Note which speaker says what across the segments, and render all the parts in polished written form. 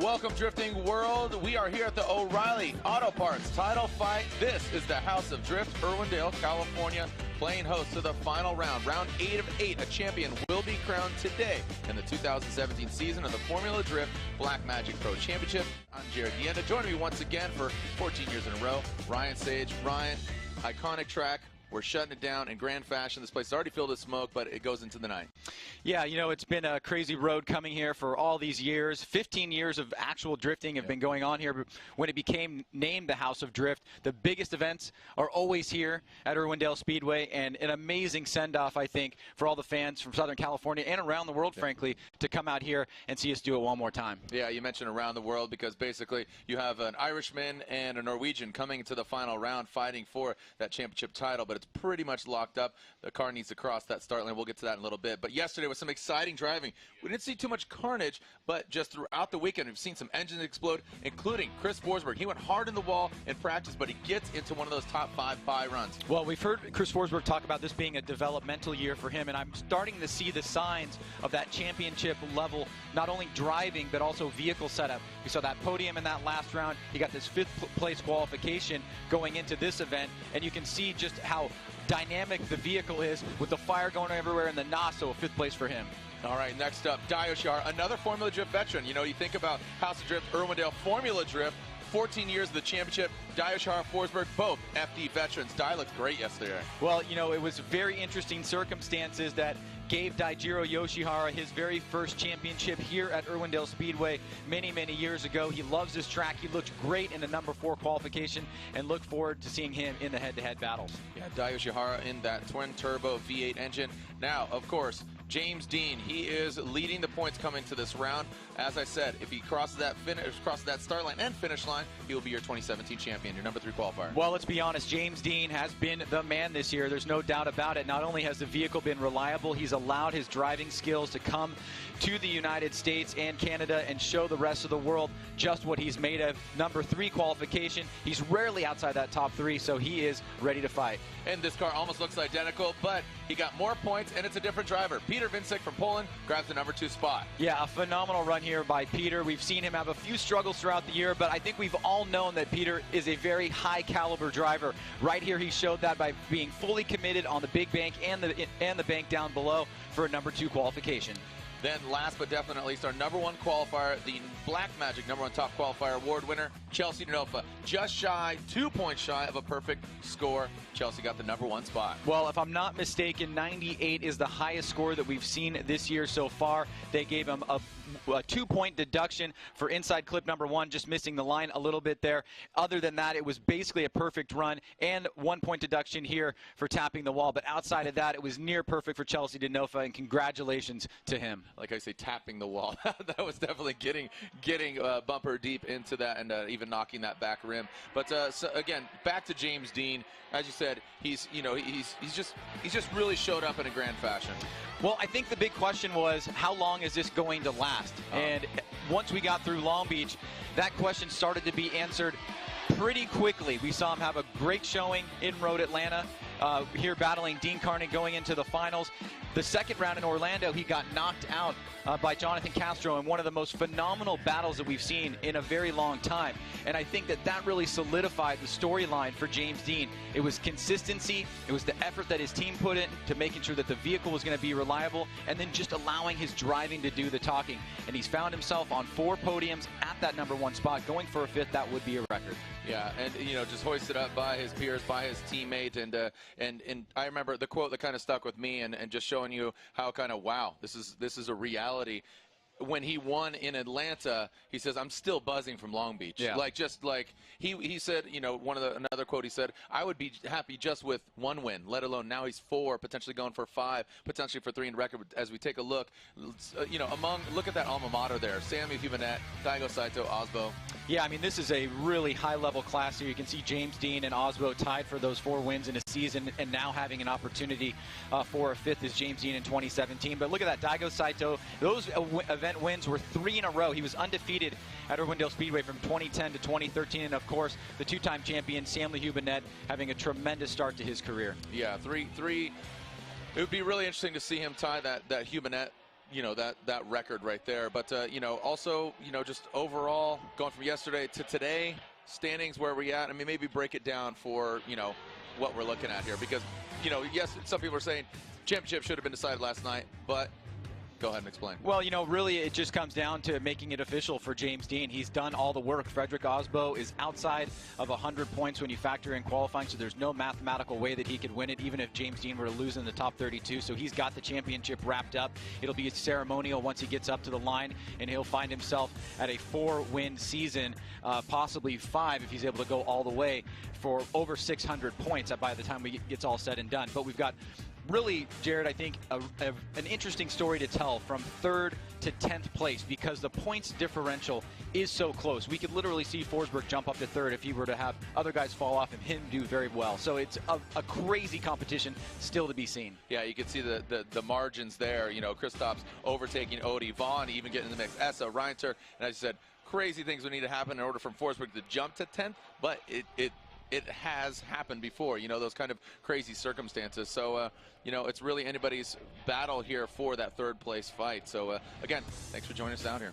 Speaker 1: welcome drifting world. We are here at the O'Reilly Auto Parts title fight. This is the House of Drift, Irwindale, California, playing host to the final round. Round 8 of 8. A champion will be crowned today in the 2017 season of the Formula Drift Black Magic Pro Championship. I'm Jared Deane. Joining me once again for 14 years in a row, Ryan Sage. Ryan, iconic track. We're shutting it down in grand fashion. This place is already filled with smoke, but it goes into the night.
Speaker 2: Yeah, you know, it's been a crazy road coming here for all these years. 15 years of actual drifting have been going on here. When it became named the House of Drift, the biggest events are always here at Irwindale Speedway, and an amazing send-off, I think, for all the fans from Southern California and around the world, frankly, to come out here and see us do it one more time. Yeah,
Speaker 1: you mentioned around the world because basically you have an Irishman and a Norwegian coming to the final round fighting for that championship title, but it's pretty much locked up. The car needs to cross that start line. We'll get to that in a little bit. But yesterday was some exciting driving. We didn't see too much carnage, but just throughout the weekend, we've seen some engines explode, including Chris Forsberg. He went hard in the wall in practice, but he gets into one of those top 5 bye runs.
Speaker 2: Well, we've heard Chris Forsberg talk about this being a developmental year for him, and I'm starting to see the signs of that championship level, not only driving, but also vehicle setup. We saw that podium in that last round. He got this 5th place qualification going into this event, and you can see just how dynamic the vehicle is with the fire going everywhere in the NOS, so a 5th place for him.
Speaker 1: All right, next up, Deane, another Formula Drift veteran. You know, you think about House of Drift, Irwindale Formula Drift, 14 years of the championship. Deane, Forsberg, both FD veterans. Deane looked great yesterday.
Speaker 2: Well, you know, it was very interesting circumstances that gave Daijiro Yoshihara his very first championship here at Irwindale Speedway many, many years ago. He loves this track. He looked great in the number 4 qualification, and look forward to seeing him in the head-to-head battles.
Speaker 1: Yeah, Daijiro Yoshihara in that twin-turbo V8 engine. Now, of course, James Deane, he is leading the points coming to this round. As I said, if he crosses that start line and finish line, he will be your 2017 champion, your number 3 qualifier.
Speaker 2: Well, let's be honest, James Deane has been the man this year. There's no doubt about it. Not only has the vehicle been reliable, he's allowed his driving skills to come to the United States and Canada and show the rest of the world just what he's made of. Number 3 qualification. He's rarely outside that top 3, so he is ready to fight.
Speaker 1: And this car almost looks identical, but he got more points, and it's a different driver. Peter Vincek from Poland grabs the number 2 spot.
Speaker 2: Yeah, a phenomenal run here by Peter. We've seen him have a few struggles throughout the year, but I think we've all known that Peter is a very high caliber driver. Right here, he showed that by being fully committed on the big bank and the bank down below for a number 2 qualification.
Speaker 1: Then last but definitely not least, our number 1 qualifier, the Black Magic number 1 top qualifier award winner, Chelsea Denofa. Just shy, 2 points shy of a perfect score. Chelsea got the number 1 spot.
Speaker 2: Well, if I'm not mistaken, 98 is the highest score that we've seen this year so far. They gave him a 2-point deduction for inside clip number 1, just missing the line a little bit there. Other than that, it was basically a perfect run, and 1-point deduction here for tapping the wall. But outside of that, it was near perfect for Chelsea Denofa, and congratulations to him.
Speaker 1: Like I say, tapping the wall. That was definitely getting bumper deep into that, and even knocking that back rim. But so again, back to James Deane. As you said, he's just really showed up in a grand fashion.
Speaker 2: Well, I think the big question was, how long is this going to last? And once we got through Long Beach, that question started to be answered pretty quickly. We saw him have a great showing in Road Atlanta, here battling Dean Carney going into the finals. The second round in Orlando, he got knocked out by Jonathan Castro in one of the most phenomenal battles that we've seen in a very long time. And I think that really solidified the storyline for James Deane. It was consistency, it was the effort that his team put in to making sure that the vehicle was going to be reliable, and then just allowing his driving to do the talking. And he's found himself on 4 podiums at that number 1 spot. Going for a 5th, that would be a record.
Speaker 1: Yeah, and you know, just hoisted up by his peers, by his teammate, and I remember the quote that kind of stuck with me, and just showing you how kind of, wow, this is a reality. When he won in Atlanta, he says, "I'm still buzzing from Long Beach."
Speaker 2: Yeah.
Speaker 1: He said, you know, another quote he said, "I would be happy just with 1 win, let alone now he's 4, potentially going for 5, potentially for 3 in record." As we take a look, you know, look at that alma mater there: Sammy Hubinette, Daigo Saito, Osbo.
Speaker 2: Yeah, I mean, this is a really high-level class here. You can see James Deane and Osbo tied for those 4 wins in a season, and now having an opportunity for a 5th is James Deane in 2017. But look at that, Daigo Saito. Those event wins were 3 in a row. He was undefeated at Irwindale Speedway from 2010 to 2013, and of course, the 2-time champion Sammy Hubinette having a tremendous start to his career.
Speaker 1: Yeah, 3. It would be really interesting to see him tie that Hubinette you know, that record right there. But you know, also, you know, just overall going from yesterday to today, standings where we're at. I mean, maybe break it down for, you know, what we're looking at here, because, you know, yes, some people are saying championship should have been decided last night, but go ahead and explain.
Speaker 2: Well, you know, really it just comes down to making it official for James Deane. He's done all the work. Frederick Osbo is outside of 100 points when you factor in qualifying, so there's no mathematical way that he could win it, even if James Deane were to lose in the top 32. So he's got the championship wrapped up. It'll be ceremonial once he gets up to the line, and he'll find himself at a 4-win season, possibly 5 if he's able to go all the way for over 600 points by the time it gets all said and done. But we've got really, Jared, I think an interesting story to tell from 3rd to 10th place, because the points differential is so close. We could literally see Forsberg jump up to 3rd if he were to have other guys fall off and him do very well. So it's a crazy competition still to be seen.
Speaker 1: Yeah, you can see the margins there. You know, Kristaps overtaking Odie, Vaughn even getting in the mix, Essa, Reinter, and as you said, crazy things would need to happen in order for Forsberg to jump to 10th, but it has happened before, you know, those kind of crazy circumstances. So, you know, it's really anybody's battle here for that 3rd place fight. So, again, thanks for joining us out here.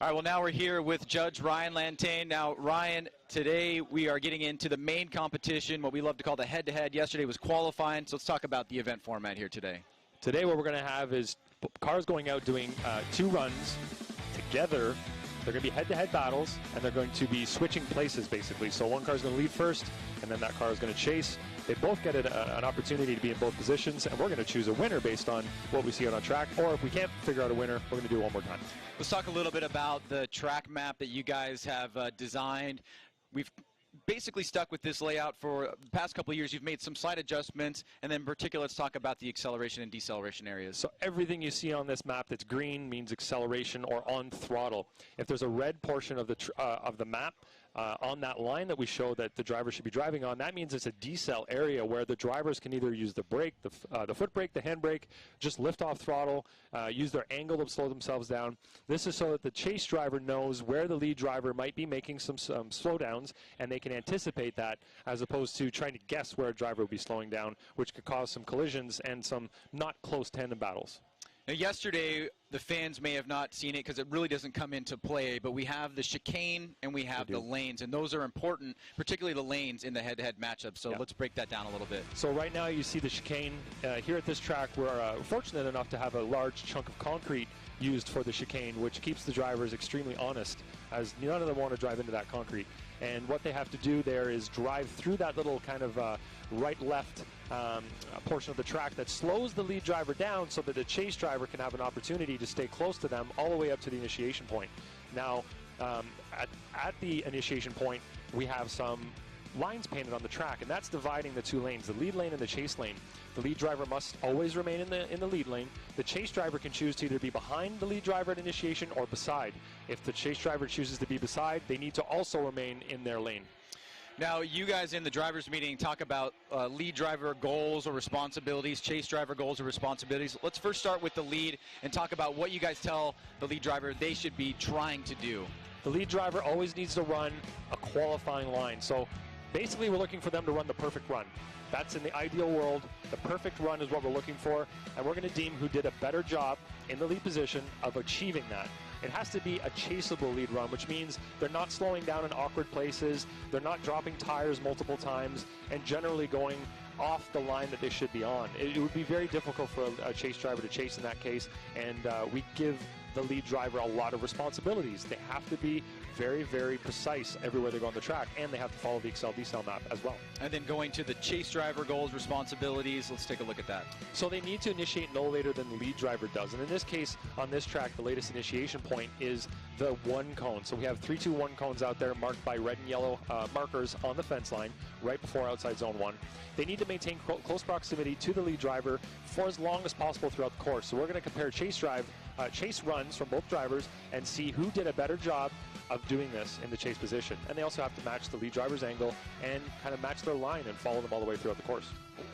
Speaker 2: All right, well, now we're here with Judge Ryan Lantain. Now, Ryan, today we are getting into the main competition, what we love to call the head-to-head. Yesterday was qualifying, so let's talk about the event format here today.
Speaker 3: Today what we're going to have is cars going out doing 2 runs together. They're going to be head-to-head battles, and they're going to be switching places, basically. So one car is going to lead first, and then that car is going to chase. They both get an opportunity to be in both positions, and we're going to choose a winner based on what we see on track. Or if we can't figure out a winner, we're going to do it one more time.
Speaker 2: Let's talk a little bit about the track map that you guys have designed. We've basically stuck with this layout for the past couple of years. You've made some slight adjustments, and then in particular, let's talk about the acceleration and deceleration areas.
Speaker 3: So everything you see on this map that's green means acceleration or on throttle. If there's a red portion of the map on that line that we show that the driver should be driving on, that means it's a decel area where the drivers can either use the brake, the foot brake, the hand brake, just lift off throttle, use their angle to slow themselves down. This is so that the chase driver knows where the lead driver might be making some slowdowns, and they can anticipate that, as opposed to trying to guess where a driver will be slowing down, which could cause some collisions and some not close tandem battles.
Speaker 2: Now, yesterday, the fans may have not seen it because it really doesn't come into play, but we have the chicane and we have the lanes, and those are important, particularly the lanes in the head-to-head matchup. So let's break that down a little bit.
Speaker 3: So right now you see the chicane. Here at this track, we're fortunate enough to have a large chunk of concrete used for the chicane, which keeps the drivers extremely honest, as none of them want to drive into that concrete. And what they have to do there is drive through that little kind of right-left portion of the track that slows the lead driver down so that the chase driver can have an opportunity to stay close to them all the way up to the initiation point. Now, at the initiation point, we have some lines painted on the track, and that's dividing the 2 lanes, the lead lane and the chase lane. The lead driver must always remain in the lead lane. The chase driver can choose to either be behind the lead driver at initiation or beside. If the chase driver chooses to be beside, they need to also remain in their lane.
Speaker 2: Now, you guys in the drivers' meeting talk about lead driver goals or responsibilities, chase driver goals or responsibilities. Let's first start with the lead and talk about what you guys tell the lead driver they should be trying to do.
Speaker 3: The lead driver always needs to run a qualifying line. So basically, we're looking for them to run the perfect run. That's in the ideal world. The perfect run is what we're looking for, and we're going to deem who did a better job in the lead position of achieving that. It has to be a chaseable lead run, which means they're not slowing down in awkward places, they're not dropping tires multiple times, and generally going off the line that they should be on. It would be very difficult for a chase driver to chase in that case, and we give the lead driver a lot of responsibilities. They have to be very, very precise everywhere they go on the track, and they have to follow the Excel-Decel map as well.
Speaker 2: And then going to the chase driver goals, responsibilities, let's take a look at that.
Speaker 3: So they need to initiate no later than the lead driver does. And in this case, on this track, the latest initiation point is the 1 cone. So we have 3, 2, 1 cones out there marked by red and yellow markers on the fence line right before outside zone 1. They need to maintain close proximity to the lead driver for as long as possible throughout the course. So we're going to compare chase runs from both drivers and see who did a better job of doing this in the chase position. And they also have to match the lead driver's angle and kind of match their line and follow them all the way throughout the course.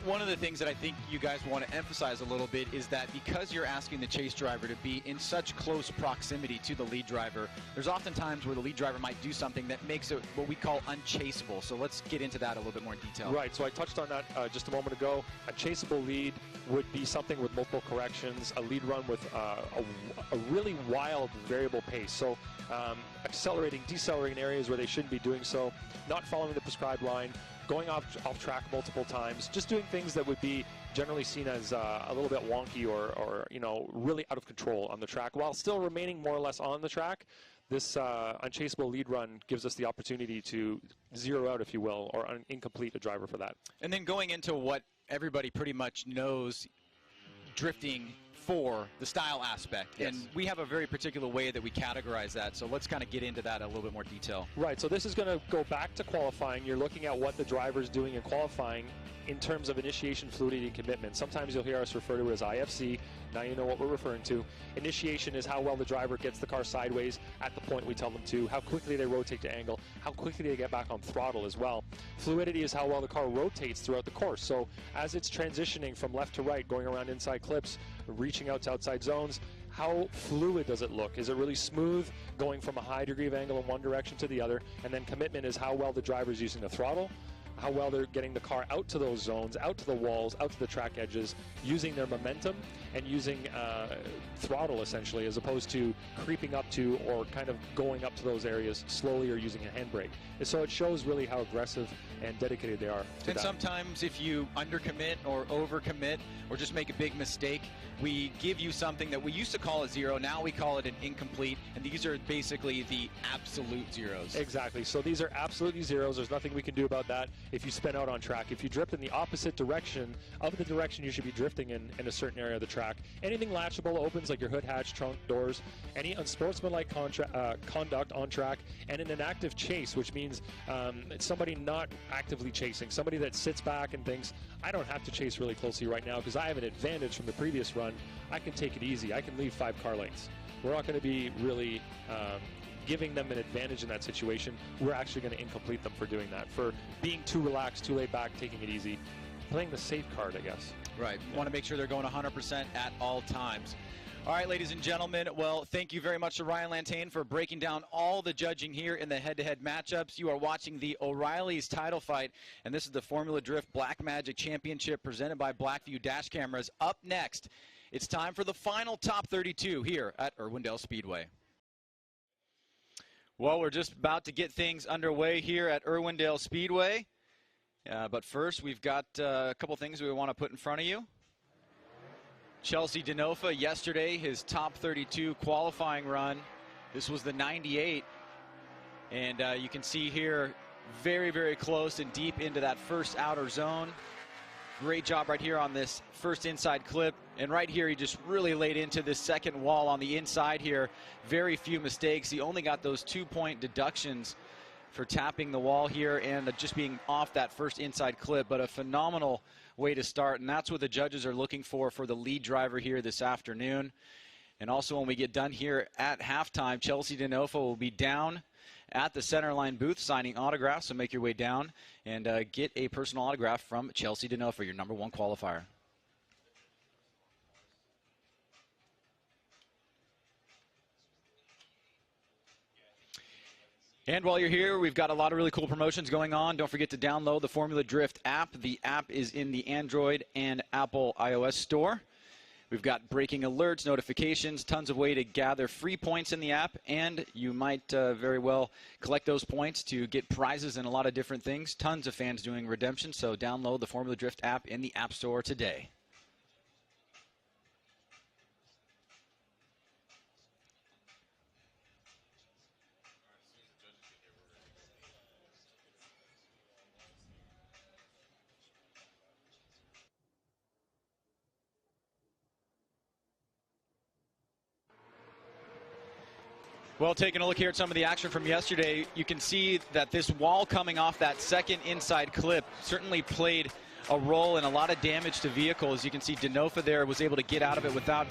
Speaker 2: One of the things that I think you guys want to emphasize a little bit is that because you're asking the chase driver to be in such close proximity to the lead driver, there's often times where the lead driver might do something that makes it what we call unchaseable. So let's get into that a little bit more in detail.
Speaker 3: Right, so I touched on that just a moment ago. A chaseable lead would be something with multiple corrections, a lead run with a really wild variable pace. So accelerating, decelerating areas where they shouldn't be doing so, not following the prescribed line, going off track multiple times, just doing things that would be generally seen as a little bit wonky or you know, really out of control on the track, while still remaining more or less on the track. This unchaseable lead run gives us the opportunity to zero out, if you will, or incomplete a driver for that.
Speaker 2: And then going into what everybody pretty much knows drifting for, the style aspect.
Speaker 3: Yes.
Speaker 2: And we have a very particular way that we categorize that, so let's kind of get into that in a little bit more detail.
Speaker 3: Right, so this is going to go back to qualifying. You're looking at what the driver's doing in qualifying in terms of initiation, fluidity, and commitment. Sometimes you'll hear us refer to it as IFC. Now you know what we're referring to. Initiation is how well the driver gets the car sideways at the point we tell them to, how quickly they rotate to angle, how quickly they get back on throttle as well. Fluidity is how well the car rotates throughout the course. So as it's transitioning from left to right, going around inside clips, reaching out to outside zones, how fluid does it look? Is it really smooth, going from a high degree of angle in one direction to the other? And then commitment is how well the driver is using the throttle, how well they're getting the car out to those zones, out to the walls, out to the track edges, using their momentum and using throttle essentially, as opposed to creeping up to or kind of going up to those areas slowly or using a handbrake. And so it shows really how aggressive and dedicated they are to
Speaker 2: And
Speaker 3: that.
Speaker 2: sometimes if you undercommit or overcommit or just make a big mistake, we give you something that we used to call a zero, now we call it an incomplete, and these are basically the absolute zeros.
Speaker 3: Exactly. So these are absolutely zeros. There's nothing we can do about that if you spin out on track. If you drift in the opposite direction of the direction you should be drifting in a certain area of the track, anything latchable opens, like your hood hatch, trunk, doors, any unsportsmanlike conduct on track, and in an active chase, which means it's somebody not actively chasing, somebody that sits back and thinks, I don't have to chase really closely right now because I have an advantage from the previous run. I can take it easy. I can leave 5 car lanes. We're not going to be really giving them an advantage in that situation. We're actually going to incomplete them for doing that, for being too relaxed, too laid back, taking it easy, playing the safe card, I guess.
Speaker 2: Right. Want to make sure they're going 100% at all times. All right, ladies and gentlemen, well, thank you very much to Ryan Lantain for breaking down all the judging here in the head-to-head matchups. You are watching the O'Reilly's title fight, and this is the Formula Drift Black Magic Championship presented by Blackview Dash Cameras. Up next, it's time for the final top 32 here at Irwindale Speedway. Well, we're just about to get things underway here at Irwindale Speedway. But first, we've got a couple things we want to put in front of you. Chelsea Denofa yesterday, his top 32 qualifying run. This was the 98. And you can see here, very, very close and deep into that first outer zone. Great job right here on this first inside clip. And right here, he just really laid into this second wall on the inside here. Very few mistakes. He only got those 2-point deductions for tapping the wall here and just being off that first inside clip, but a phenomenal way to start, and that's what the judges are looking for the lead driver here this afternoon. And also when we get done here at halftime, Chelsea Denofa will be down at the centerline booth signing autographs, so make your way down and get a personal autograph from Chelsea Denofa, your #1 qualifier. And while you're here, we've got a lot of really cool promotions going on. Don't forget to download the Formula Drift app. The app is in the Android and Apple iOS store. We've got breaking alerts, notifications, tons of way to gather free points in the app, and you might very well collect those points to get prizes and a lot of different things. Tons of fans doing redemption, so download the Formula Drift app in the App Store today. Well, taking a look here at some of the action from yesterday, you can see that this wall coming off that second inside clip certainly played a role in a lot of damage to vehicles. You can see Denofa there was able to get out of it without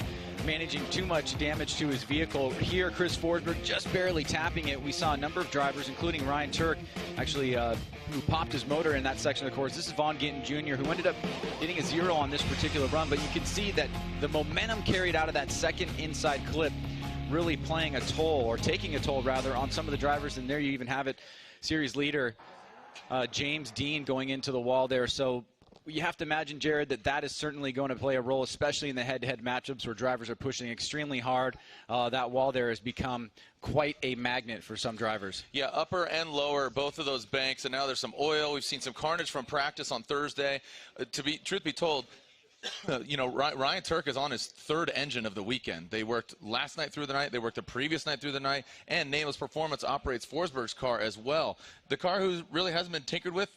Speaker 2: managing too much damage to his vehicle. Here, Chris Forsberg just barely tapping it. We saw a number of drivers, including Ryan Turk, actually who popped his motor in that section of the course. This is Vaughn Gittin Jr., who ended up getting a 0 on this particular run, but you can see that the momentum carried out of that second inside clip really playing a toll, or taking a toll rather, on some of the drivers. And there you even have it, series leader James Deane going into the wall there. So you have to imagine, Jared, that is certainly going to play a role, especially in the head-to-head matchups where drivers are pushing extremely hard. That wall there has become quite a magnet for some drivers. Yeah, upper and lower, both of those banks, and now there's some oil. We've seen some carnage from practice on Thursday. Truth be told, you know, Ryan Turk is on his third engine of the weekend. They worked last night through the night. They worked the previous night through the night. And Nameless Performance operates Forsberg's car as well. The car who really hasn't been tinkered with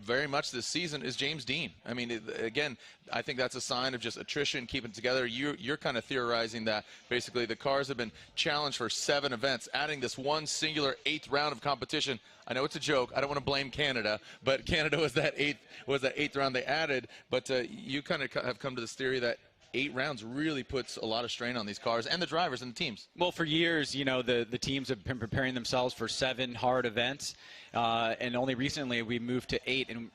Speaker 2: very much this season is James Deane. I mean, again, I think that's a sign of just attrition, keeping it together. You're kind of theorizing that basically the cars have been challenged for 7 events, adding this one singular 8th round of competition. I know it's a joke. I don't want to blame Canada, but Canada was that 8th round they added. But you kind of have come to this theory that 8 rounds really puts a lot of strain on these cars and the drivers and the teams. Well, for years, you know, the teams have been preparing themselves for 7 hard events, and only recently we moved to 8. And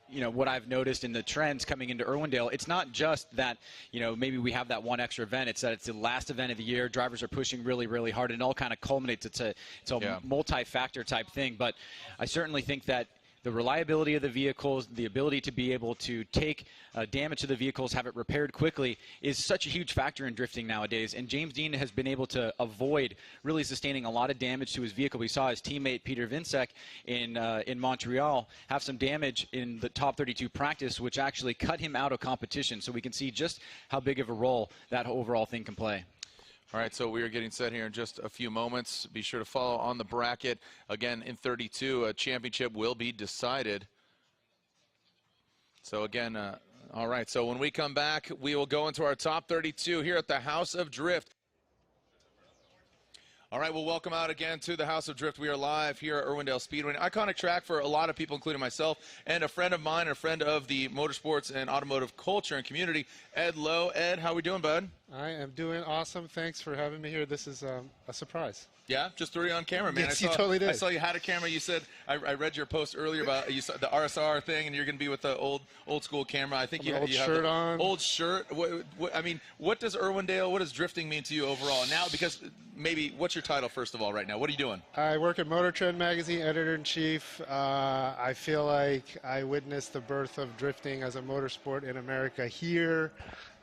Speaker 2: you know, what I've noticed in the trends coming into Irwindale, it's not just that, you know, maybe we have that one extra event. It's that it's the last event of the year. Drivers are pushing really, really hard, and it all kind of culminates. It's a multi-factor type thing. But I certainly think that the reliability of the vehicles, the ability to be able to take damage to the vehicles, have it repaired quickly, is such a huge factor in drifting nowadays. And James Deane has been able to avoid really sustaining a lot of damage to his vehicle. We saw his teammate Peter Vinsek in Montreal have some damage in the top 32 practice, which actually cut him out of competition. So we can see just how big of a role that overall thing can play. All right, so we are getting set here in just a few moments. Be sure to follow on the bracket. Again, in 32, a championship will be decided. So again, all right, so when we come back, we will go into our top 32 here at the House of Drift. All right, well, welcome out again to the House of Drift. We are live here at Irwindale Speedway, an iconic track for a lot of people, including myself, and a friend of mine, and a friend of the motorsports and automotive culture and community, Ed Lowe. Ed, how are we doing, bud?
Speaker 4: I am doing awesome. Thanks for having me here. This is a surprise.
Speaker 1: Yeah, just threw you on camera, man.
Speaker 4: Yes, you totally did.
Speaker 1: I saw you had a camera. You said I read your post earlier about you saw the RSR thing, and you're going to be with the old school camera. I think you
Speaker 4: old
Speaker 1: have
Speaker 4: shirt on.
Speaker 1: Old shirt. I mean, what does Irwindale? What does drifting mean to you overall now? Because maybe what's your title first of all right now? What are you doing?
Speaker 4: I work at Motor Trend Magazine, editor-in-chief. I feel like I witnessed the birth of drifting as a motorsport in America here.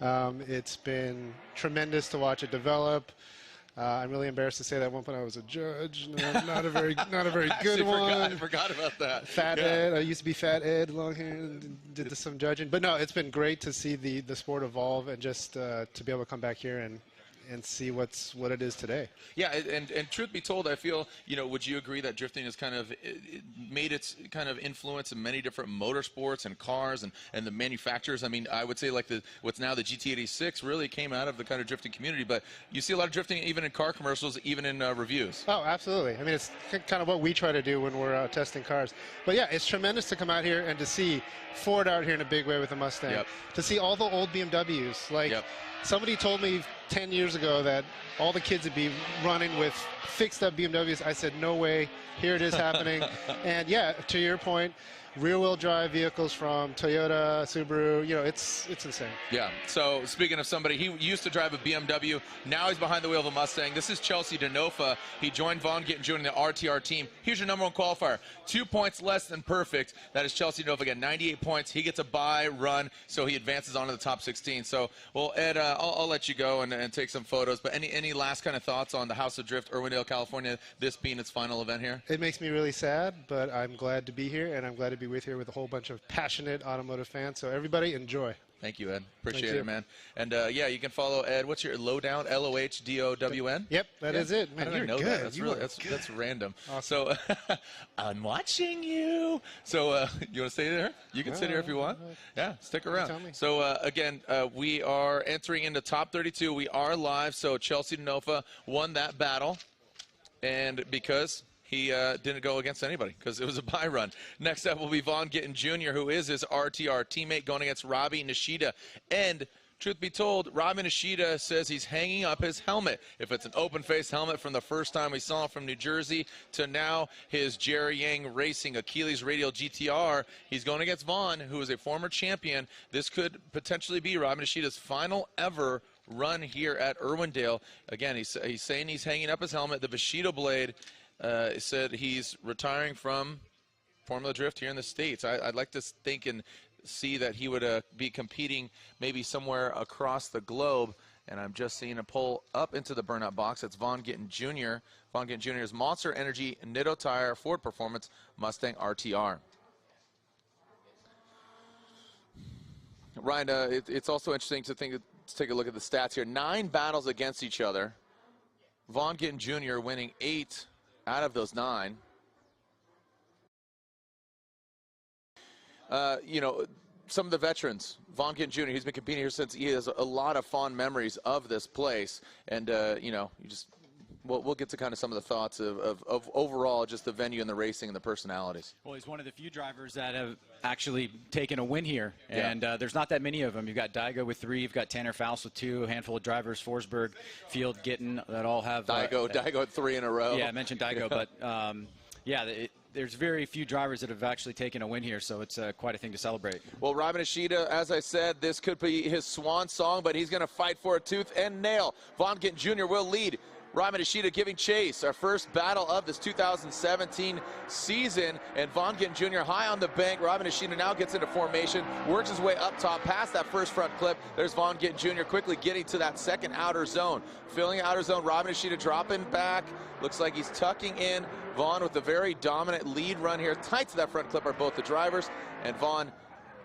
Speaker 4: It's been tremendous to watch it develop. I'm really embarrassed to say that at one point I was a judge. Not a very good one.
Speaker 1: I forgot about that.
Speaker 4: Fat Ed. I used to be Fat Ed, long hair, and did some judging. But no, it's been great to see the sport evolve, and just to be able to come back here and see what it is today. Yeah, and truth be told, I feel, you know, would you agree that drifting has kind of made its kind of influence in many different motorsports and cars and the manufacturers? I mean, I would say like what's now the GT86 really came out of the kind of drifting community, but you see a lot of drifting even in car commercials, even in reviews. Oh, absolutely. I mean, it's kind of what we try to do when we're testing cars. But yeah, it's tremendous to come out here and to see Ford out here in a big way with the Mustang. Yep. To see all the old BMWs. Like, yep. Somebody told me 10 years ago that all the kids would be running with fixed-up BMWs. I said, no way. Here it is happening. And, yeah, to your point, rear-wheel drive vehicles from Toyota, Subaru, you know, it's insane. Yeah. So speaking of somebody, he used to drive a BMW. Now he's behind the wheel of a Mustang. This is Chelsea Denofa. He joined Vaughn Gittin Jr. in the RTR team. Here's your number 1 qualifier. 2 points less than perfect. That is Chelsea Denofa. Again, 98 points. He gets a bye run, so he advances on to the top 16. So, well, Ed, I'll let you go and take some photos. But any last kind of thoughts on the House of Drift, Irwindale, California, this being its final event here? It makes me really sad, but I'm glad to be here, and I'm glad to be with here with a whole bunch of passionate automotive fans. So everybody enjoy. Thank you, Ed. Appreciate it, man. And yeah, you can follow Ed. What's your lowdown? LOHDOWN? Yep, that is it. Man, you're good. That's random. Awesome. So I'm watching you. So you want to stay there? You can sit here if you want. Yeah, stick around. So again, we are entering into top 32. We are live. So Chelsea Denofa won that battle, and because he didn't go against anybody because it was a bye run. Next up will be Vaughn Gittin Jr., who is his RTR teammate, going against Robbie Nishida. And
Speaker 1: Truth be told, Robin Ishida says he's hanging up his helmet. If it's an open-face helmet from the first time we saw him from New Jersey to now his Jerry Yang Racing Achilles Radial GTR, he's going against Vaughn, who is a former champion. This could potentially be Robin Ishida's final ever run here at Irwindale. Again, he's saying he's hanging up his helmet. The Bushido Blade said he's retiring from Formula Drift here in the States. I'd like to think and see that he would be competing maybe somewhere across the globe. And I'm just seeing a pull up into the burnout box. That's Vaughn Gittin Jr. Vaughn Gittin Jr.'s Monster Energy Nitto Tire Ford Performance Mustang RTR. Ryan, it's also interesting to take a look at the stats here. 9 battles against each other. Vaughn Gittin Jr. winning 8 out of those 9. You know, some of the veterans, Vaughn Gittin Jr., he's been competing here since he has a lot of fond memories of this place. And, you know, we'll get to kind of some of the thoughts of overall just the venue and the racing and the personalities.
Speaker 2: Well, he's one of the few drivers that have actually taken a win here. Yeah. And there's not that many of them. You've got Daigo with 3, you've got Tanner Faust with 2, a handful of drivers, Forsberg, Field, Gittin, that all have.
Speaker 1: Daigo at 3 in a row.
Speaker 2: Yeah, I mentioned Daigo, but yeah, there's very few drivers that have actually taken a win here, so it's quite a thing to celebrate. Well,
Speaker 1: Robin Ishida, as I said, this could be his swan song, but he's going to fight for it tooth and nail. Vaughn Gittin Jr. will lead. Robin Ishida giving chase. Our first battle of this 2017 season, and Vaughn Gittin Jr. high on the bank. Robin Ishida now gets into formation, works his way up top past that first front clip. There's Vaughn Gittin Jr. quickly getting to that second outer zone. Filling outer zone, Robin Ishida dropping back. Looks like he's tucking in. Vaughn with a very dominant lead run here. Tight to that front clip are both the drivers, and Vaughn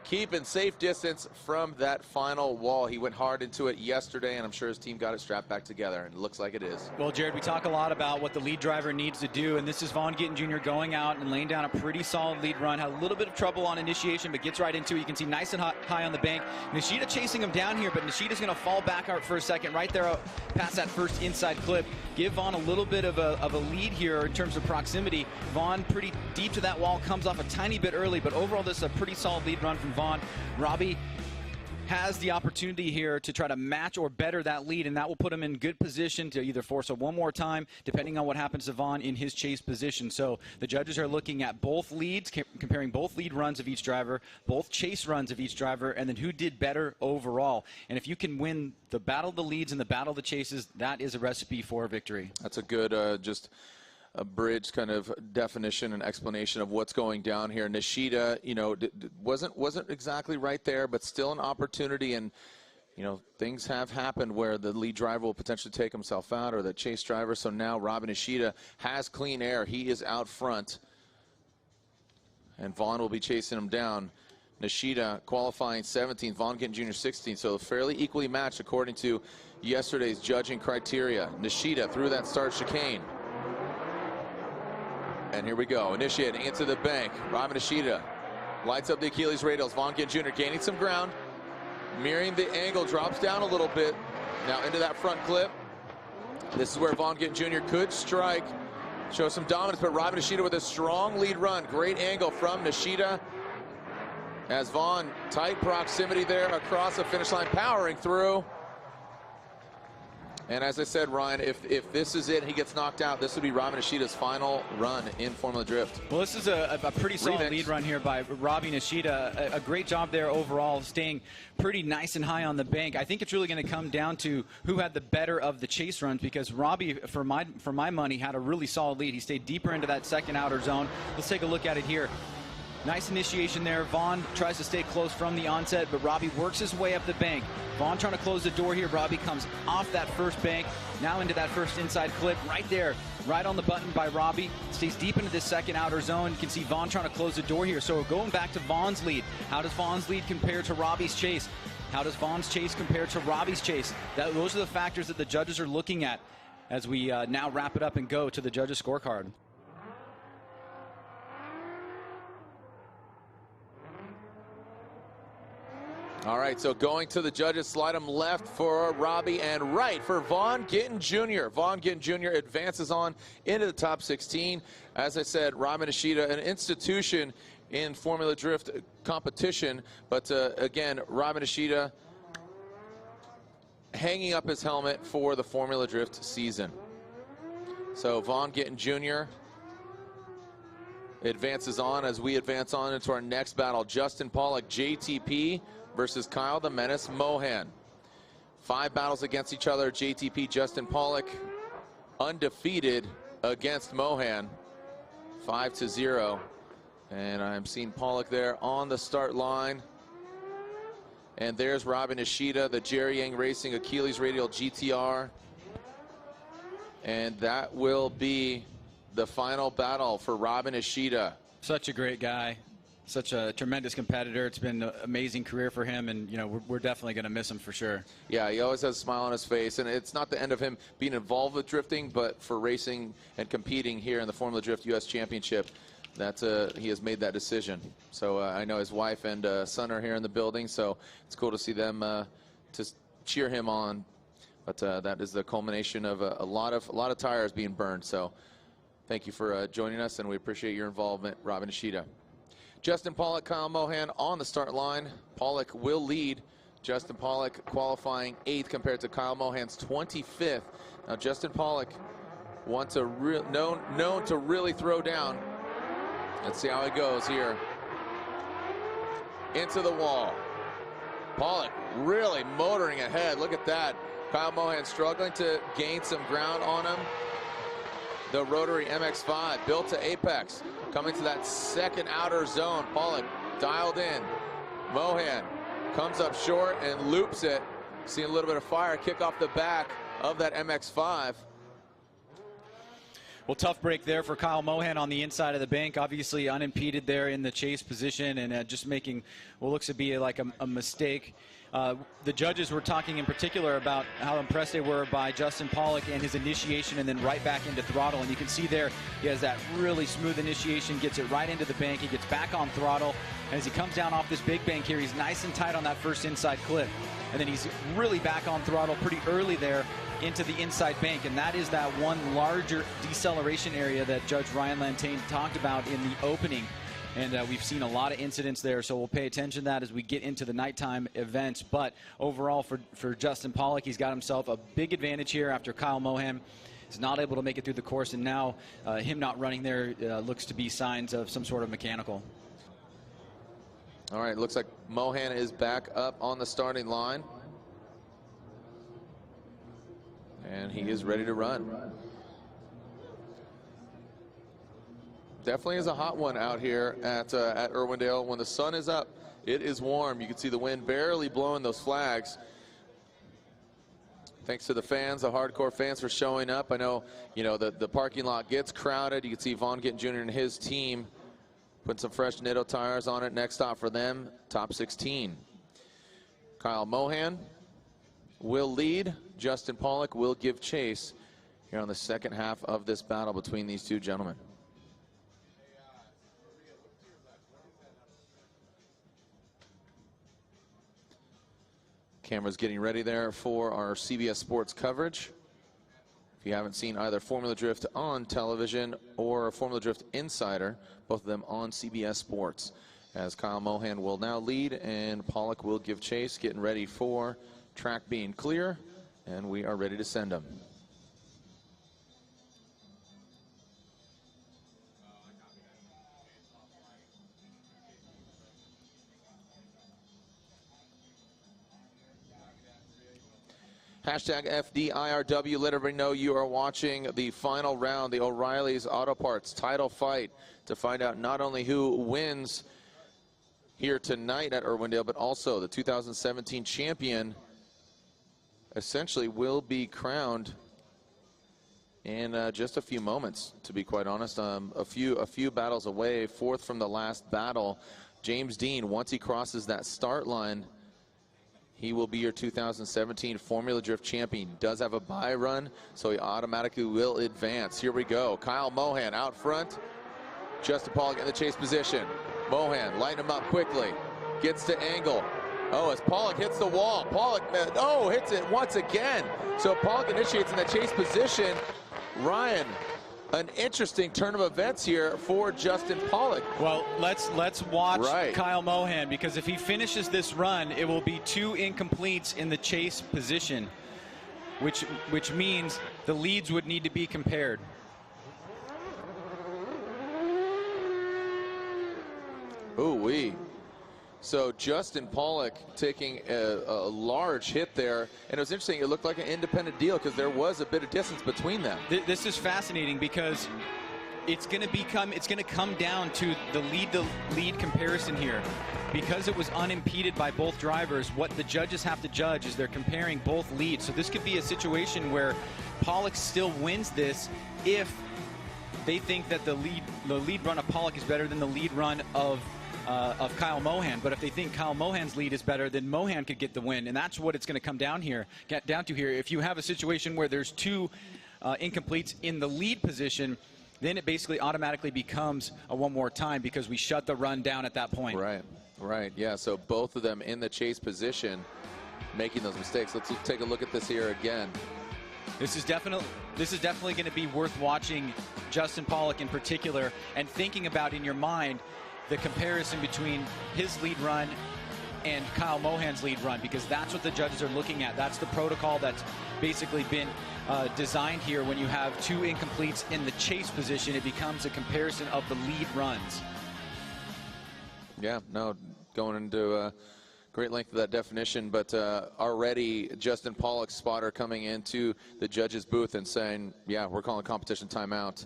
Speaker 1: keeping safe distance from that final wall. He went hard into it yesterday, and I'm sure his team got it strapped back together, and it looks like it is.
Speaker 2: Well, Jared, we talk a lot about what the lead driver needs to do, and this is Vaughn Gittin Jr. going out and laying down a pretty solid lead run. Had a little bit of trouble on initiation, but gets right into it. You can see nice and high on the bank. Nishida chasing him down here, but Nishida's going to fall back out for a second right there past that first inside clip. Give Vaughn a little bit of a lead here in terms of proximity. Vaughn pretty deep to that wall, comes off a tiny bit early, but overall this is a pretty solid lead run from Vaughn. Robbie has the opportunity here to try to match or better that lead, and that will put him in good position to either force it one more time, depending on what happens to Vaughn in his chase position. So the judges are looking at both leads, comparing both lead runs of each driver, both chase runs of each driver, and then who did better overall. And if you can win the battle of the leads and the battle of the chases, that is a recipe for victory.
Speaker 1: That's a good just a bridge kind of definition and explanation of what's going down here. Nishida, you know, wasn't exactly right there, but still an opportunity. And, you know, things have happened where the lead driver will potentially take himself out, or the chase driver. So now Robin Ishida has clean air. He is out front, and Vaughn will be chasing him down. Nishida qualifying 17th, Vaughn Gittin Jr. 16th, so fairly equally matched according to yesterday's judging criteria. Nishida through that start chicane. And here we go, initiating into the bank. Robin Ishida lights up the Achilles radials. Vaughn Gittin Jr. gaining some ground, mirroring the angle, drops down a little bit. Now into that front clip. This is where Vaughn Gittin Jr. could strike, show some dominance, but Robin Ishida with a strong lead run. Great angle from Nishida. As Vaughn, tight proximity there across the finish line, powering through. And as I said, Ryan, if this is it, he gets knocked out, this would be Robin Ishida's final run in Formula Drift.
Speaker 2: Well, this is a pretty solid lead run here by Robbie Nishida. A great job there overall, staying pretty nice and high on the bank. I think it's really going to come down to who had the better of the chase runs, because Robbie, for my money, had a really solid lead. He stayed deeper into that second outer zone. Let's take a look at it here. Nice initiation there. Vaughn tries to stay close from the onset, but Robbie works his way up the bank. Vaughn trying to close the door here. Robbie comes off that first bank, now into that first inside clip right there, right on the button by Robbie. Stays deep into this second outer zone. You can see Vaughn trying to close the door here. So going back to Vaughn's lead. How does Vaughn's lead compare to Robbie's chase? How does Vaughn's chase compare to Robbie's chase? Those are the factors that the judges are looking at as we now wrap it up and go to the judges' scorecard.
Speaker 1: All right, so going to the judges, slide them left for Robbie and right for Vaughn Gittin Jr. Vaughn Gittin Jr. advances on into the top 16. As I said, Robin Ishida, an institution in Formula Drift competition. But again, Robin Ishida hanging up his helmet for the Formula Drift season. So Vaughn Gittin Jr. advances on as we advance on into our next battle. Justin Pollock, JTP versus Kyle the Menace Mohan. 5 battles against each other. JTP, Justin Pollock, undefeated against Mohan, 5-0. And I'm seeing Pollock there on the start line. And there's Robin Ishida, the Jerry Yang Racing Achilles Radial GTR. And that will be the final battle for Robin Ishida.
Speaker 2: Such a great guy, such a tremendous competitor. It's been an amazing career for him, and we're definitely going to miss him for sure. Yeah,
Speaker 1: he always has a smile on his face, and it's not the end of him being involved with drifting, but for racing and competing here in the Formula Drift U.S. Championship, he has made that decision. So I know his wife and son are here in the building, so it's cool to see them to cheer him on. But that is the culmination of a lot of tires being burned. So thank you for joining us, and we appreciate your involvement, Robin Ishida. Justin Pollock, Kyle Mohan on the start line. Pollock will lead. Justin Pollock qualifying 8th compared to Kyle Mohan's 25th. Now Justin Pollock known to really throw down. Let's see how it goes here. Into the wall. Pollock really motoring ahead. Look at that. Kyle Mohan struggling to gain some ground on him. The rotary MX-5 built to apex. Coming to that second outer zone. Pollock dialed in. Mohan comes up short and loops it. See a little bit of fire kick off the back of that MX-5.
Speaker 2: Well, tough break there for Kyle Mohan on the inside of the bank. Obviously unimpeded there in the chase position, and just making what looks to be like a mistake. The judges were talking in particular about how impressed they were by Justin Pollock and his initiation and then right back into throttle. And you can see there he has that really smooth initiation, gets it right into the bank. He gets back on throttle. And as he comes down off this big bank here, he's nice and tight on that first inside clip. And then he's really back on throttle pretty early there into the inside bank. And that is that one larger deceleration area that Judge Ryan Lantain talked about in the opening. And we've seen a lot of incidents there, so we'll pay attention to that as we get into the nighttime events. But overall, for Justin Pollock, he's got himself a big advantage here after Kyle Mohan is not able to make it through the course. And now him not running there looks to be signs of some sort of mechanical.
Speaker 1: All right, looks like Mohan is back up on the starting line. And he is ready to run. Definitely is a hot one out here at Irwindale. When the sun is up, it is warm. You can see the wind barely blowing those flags. Thanks to the fans, the hardcore fans, for showing up. I know, the parking lot gets crowded. You can see Vaughn Gittin Jr. and his team putting some fresh Nitto tires on it. Next stop for them, top 16. Kyle Mohan will lead. Justin Pollock will give chase here on the second half of this battle between these two gentlemen. Camera's getting ready there for our CBS Sports coverage. If you haven't seen either Formula Drift on television or Formula Drift Insider, both of them on CBS Sports, as Kyle Mohan will now lead and Pollock will give chase, getting ready for track being clear, and we are ready to send them. Hashtag FDIRW, let everybody know you are watching the final round, the O'Reilly's Auto Parts title fight, to find out not only who wins here tonight at Irwindale, but also the 2017 champion essentially will be crowned in just a few moments, to be quite honest. A few battles away, 4th from the last battle. James Deane, once he crosses that start line, he will be your 2017 Formula Drift champion. He does have a bye run, so he automatically will advance. Here we go. Kyle Mohan out front. Justin Pollock in the chase position. Mohan lighting him up quickly. Gets to angle. Oh, as Pollock hits the wall. Pollock, hits it once again. So Pollock initiates in the chase position. Ryan an interesting turn of events here for Justin Pollock.
Speaker 2: Well, let's watch Kyle Mohan, because if he finishes this run, it will be 2 incompletes in the chase position, which means the leads would need to be compared.
Speaker 1: Ooh-wee. So Justin Pollock taking a large hit there, and it was interesting. It looked like an independent deal because there was a bit of distance between them.
Speaker 2: This is fascinating because it's going to come down to the lead comparison here, because it was unimpeded by both drivers. What the judges have to judge is they're comparing both leads. So this could be a situation where Pollock still wins this if they think that the lead run of Pollock is better than the lead run of Kyle Mohan. But if they think Kyle Mohan's lead is better, then Mohan could get the win, and that's what it's going to come down to here. If you have a situation where there's 2 incompletes in the lead position, then it basically automatically becomes a one more time because we shut the run down at that point.
Speaker 1: Right. Yeah. So both of them in the chase position, making those mistakes. Let's take a look at this here again.
Speaker 2: This is definitely going to be worth watching Justin Pollock in particular, and thinking about in your mind the comparison between his lead run and Kyle Mohan's lead run, because that's what the judges are looking at. That's the protocol that's basically been designed here. When you have 2 incompletes in the chase position, it becomes a comparison of the lead runs.
Speaker 1: Yeah, no, going into great length of that definition, but already Justin Pollock's spotter coming into the judges' booth and saying, yeah, we're calling competition timeout.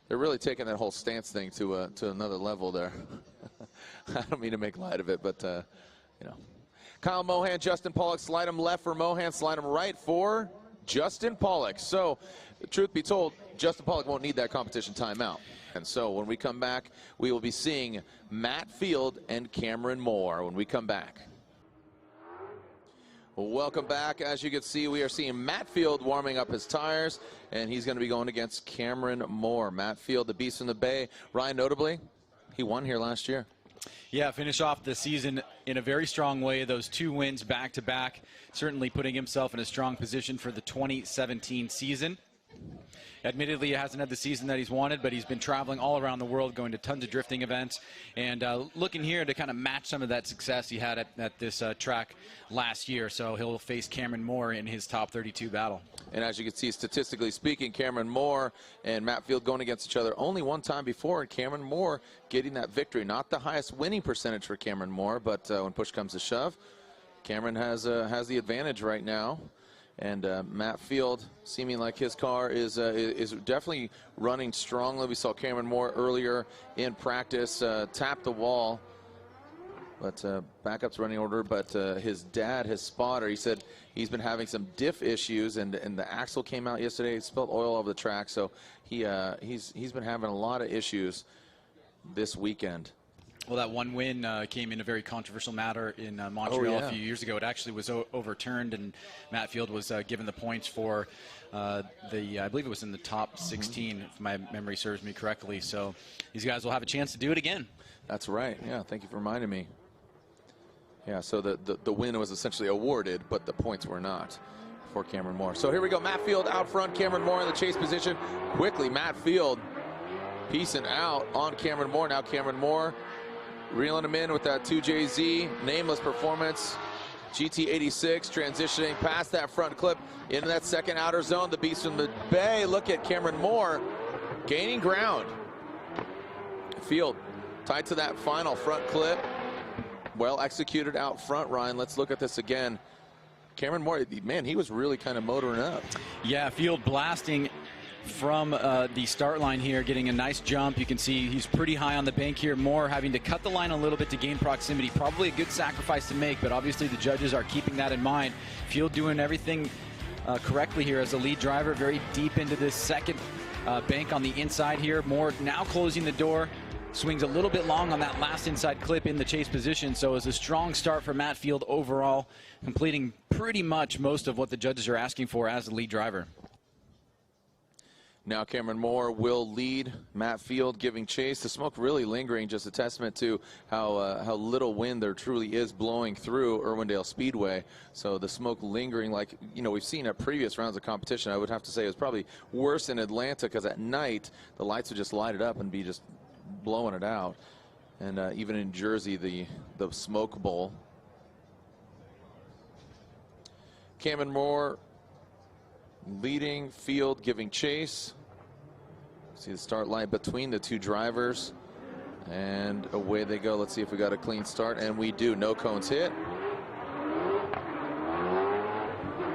Speaker 1: They're really taking that whole stance thing to another level there. I don't mean to make light of it, but, you know. Kyle Mohan, Justin Pollock, slide him left for Mohan, slide him right for Justin Pollock. So, truth be told, Justin Pollock won't need that competition timeout. And so when we come back, we will be seeing Matt Field and Cameron Moore when we come back. Welcome back. As you can see, we are seeing Matt Field warming up his tires, and he's going to be going against Cameron Moore. Matt Field, the Beast from the Bay. Ryan, notably, he won here last year.
Speaker 2: Yeah, finish off the season in a very strong way. Those 2 wins back-to-back, certainly putting himself in a strong position for the 2017 season. Admittedly, he hasn't had the season that he's wanted, but he's been traveling all around the world, going to tons of drifting events, and looking here to kind of match some of that success he had at this track last year. So he'll face Cameron Moore in his top 32 battle.
Speaker 1: And as you can see, statistically speaking, Cameron Moore and Matt Field going against each other only one time before, and Cameron Moore getting that victory. Not the highest winning percentage for Cameron Moore, but when push comes to shove, Cameron has the advantage right now. And Matt Field, seeming like his car is definitely running strongly. We saw Cameron Moore earlier in practice tap the wall, but backup's running order. But his dad, his spotter, he said he's been having some diff issues, and the axle came out yesterday. He spilled oil over the track, so he's been having a lot of issues this weekend.
Speaker 2: Well, that one win came in a very controversial matter in Montreal a few years ago. It actually was overturned, and Matt Field was given the points for I believe it was in the top 16, if my memory serves me correctly. So these guys will have a chance to do it again.
Speaker 1: That's right. Yeah, thank you for reminding me. Yeah, so the win was essentially awarded, but the points were not for Cameron Moore. So here we go. Matt Field out front, Cameron Moore in the chase position. Quickly, Matt Field piecing out on Cameron Moore. Now Cameron Moore reeling him in with that 2JZ nameless performance. GT86 transitioning past that front clip into that second outer zone. The Beast from the Bay. Look at Cameron Moore gaining ground. Field tied to that final front clip. Well executed out front, Ryan. Let's look at this again. Cameron Moore, man, he was really kind of motoring up.
Speaker 2: Yeah, Field blasting from the start line here, getting a nice jump. You can see he's pretty high on the bank here. Moore having to cut the line a little bit to gain proximity. Probably a good sacrifice to make, but obviously the judges are keeping that in mind. Field doing everything correctly here as a lead driver, very deep into this second bank on the inside here. Moore now closing the door. Swings a little bit long on that last inside clip in the chase position, so it's a strong start for Matt Field overall, completing pretty much most of what the judges are asking for as the lead driver.
Speaker 1: Now Cameron Moore will lead. Matt Field giving chase. The smoke really lingering, just a testament to how little wind there truly is blowing through Irwindale Speedway. So the smoke lingering, like we've seen at previous rounds of competition. I would have to say it was probably worse in Atlanta, because at night the lights would just light it up and be just blowing it out. And even in Jersey, the smoke bowl. Cameron Moore leading, Field giving chase. See the start line between the two drivers, and away they go. Let's see if we got a clean start, and we do. No cones hit,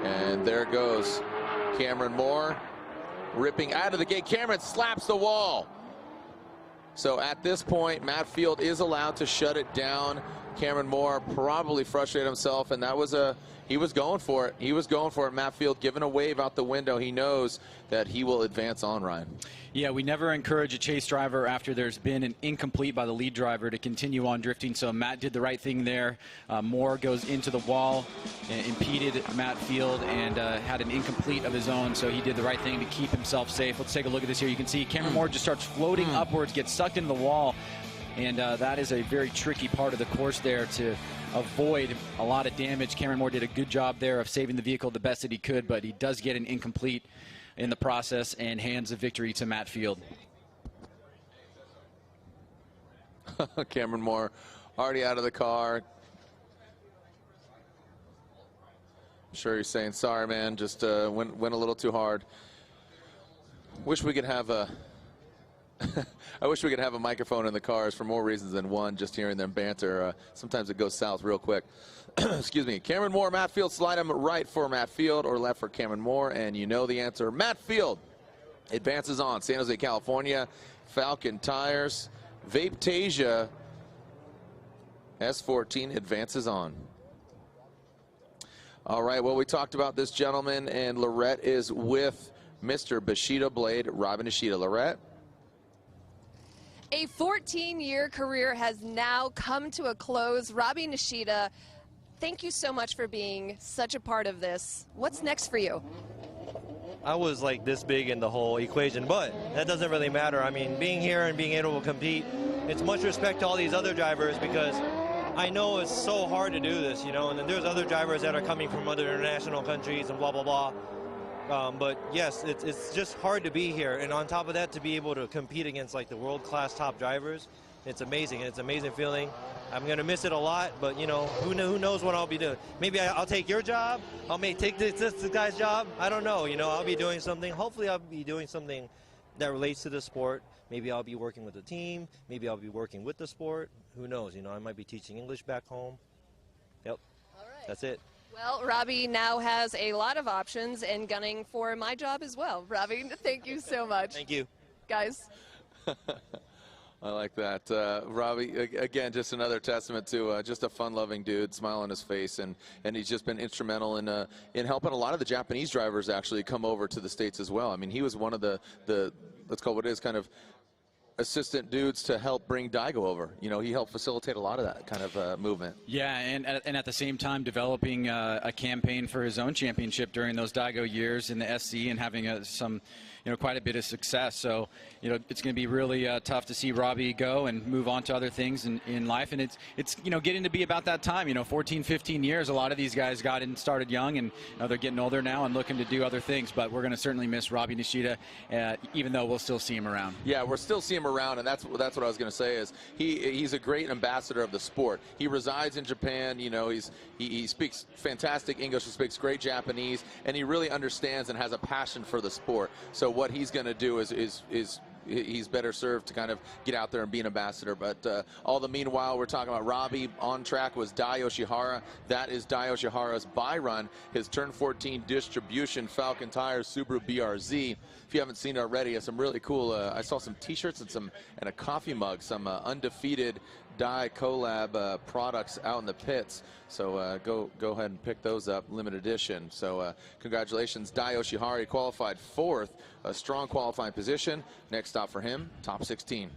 Speaker 1: and there goes Cameron Moore ripping out of the gate. Cameron slaps the wall. So at this point, Matt Field is allowed to shut it down. Cameron Moore probably frustrated himself, and that was he was going for it. He was going for it. Matt Field giving a wave out the window. He knows that he will advance on, Ryan.
Speaker 2: Yeah, we never encourage a chase driver after there's been an incomplete by the lead driver to continue on drifting. So Matt did the right thing there. Moore goes into the wall, impeded Matt Field, and had an incomplete of his own. So he did the right thing to keep himself safe. Let's take a look at this here. You can see Cameron Moore just starts floating upwards, gets sucked into the wall. And that is a very tricky part of the course there to avoid a lot of damage. Cameron Moore did a good job there of saving the vehicle the best that he could, but he does get an incomplete in the process and hands the victory to Matt Field.
Speaker 1: Cameron Moore already out of the car. I'm sure he's saying, sorry, man, just went a little too hard. Wish we could have a I wish we could have a microphone in the cars for more reasons than one, just hearing them banter. Sometimes it goes south real quick. Excuse me. Cameron Moore, Matt Field, slide him right for Matt Field or left for Cameron Moore, and you know the answer. Matt Field advances on. San Jose, California, Falcon Tires, Vapetasia, S14 advances on. All right, well, we talked about this gentleman, and Lorette is with Mr. Bushido Blade, Robin Nishida. Lorette?
Speaker 5: A 14-year career has now come to a close. Robbie Nishida, thank you so much for being such a part of this. What's next for you?
Speaker 6: I was like this big in the whole equation, but that doesn't really matter. I mean, being here and being able to compete, it's much respect to all these other drivers, because I know it's so hard to do this, and then there's other drivers that are coming from other international countries and blah, blah, blah. But yes, it's just hard to be here, and on top of that, to be able to compete against like the world-class top drivers, it's amazing. It's an amazing feeling. I'm gonna miss it a lot, but who knows what I'll be doing? Maybe I'll take your job. I may take this guy's job. I don't know. I'll be doing something. Hopefully, I'll be doing something that relates to the sport. Maybe I'll be working with the team. Maybe I'll be working with the sport. Who knows? I might be teaching English back home. Yep. All right. That's it.
Speaker 5: Well, Robbie now has a lot of options and gunning for my job as well. Robbie, thank you so much.
Speaker 6: Thank you.
Speaker 5: Guys.
Speaker 1: I like that. Robbie, again, just another testament to just a fun-loving dude, smile on his face, and he's just been instrumental in helping a lot of the Japanese drivers actually come over to the States as well. I mean, he was one of the let's call it what it is, kind of assistant dudes to help bring Daigo over. He helped facilitate a lot of that kind of movement.
Speaker 2: Yeah, and at the same time developing a campaign for his own championship during those Daigo years in the SC and having some, quite a bit of success. So, it's going to be really tough to see Robbie go and move on to other things in life. And it's getting to be about that time, 14, 15 years. A lot of these guys got in, started young, and they're getting older now and looking to do other things. But we're going to certainly miss Robbie Nishida, even though we'll still see him around.
Speaker 1: Yeah, we'll still see him around, and that's what I was going to say is he's a great ambassador of the sport. He resides in Japan. He speaks fantastic English, he speaks great Japanese, and he really understands and has a passion for the sport. So what he's going to do is he's better served to kind of get out there and be an ambassador. But all the meanwhile, we're talking about Robbie. On track was Dai Yoshihara. That is Dai Yoshihara's buy run, his turn 14 distribution Falcon Tires Subaru BRZ. If you haven't seen it already, it's some really cool. I saw some T-shirts and a coffee mug, some undefeated Dai collab products out in the pits. So go ahead and pick those up, limited edition. So congratulations, Dai Yoshihara. He qualified 4th, a strong qualifying position. Next stop for him, top 16.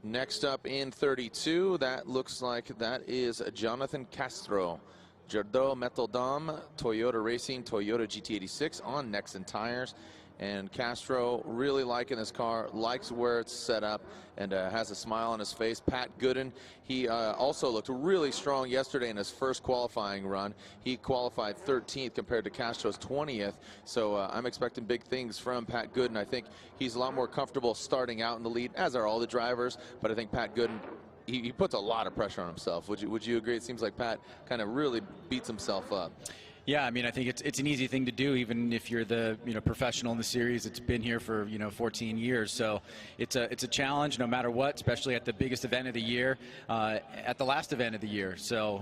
Speaker 1: Next up in 32, that looks like that is Jonathan Castro. Jardo Metal Dom, Toyota Racing, Toyota GT86 on Nexen Tires. And Castro really liking this car, likes where it's set up, and has a smile on his face. Pat Gooden, he also looked really strong yesterday in his first qualifying run. He qualified 13th compared to Castro's 20th. So I'm expecting big things from Pat Gooden. I think he's a lot more comfortable starting out in the lead, as are all the drivers. But I think Pat Gooden, he puts a lot of pressure on himself. Would you agree? It seems like Pat kind of really beats himself up.
Speaker 2: Yeah, I mean, I think it's an easy thing to do, even if you're the professional in the series. It's been here for 14 years, so it's a challenge no matter what, especially at the biggest event of the year, at the last event of the year. So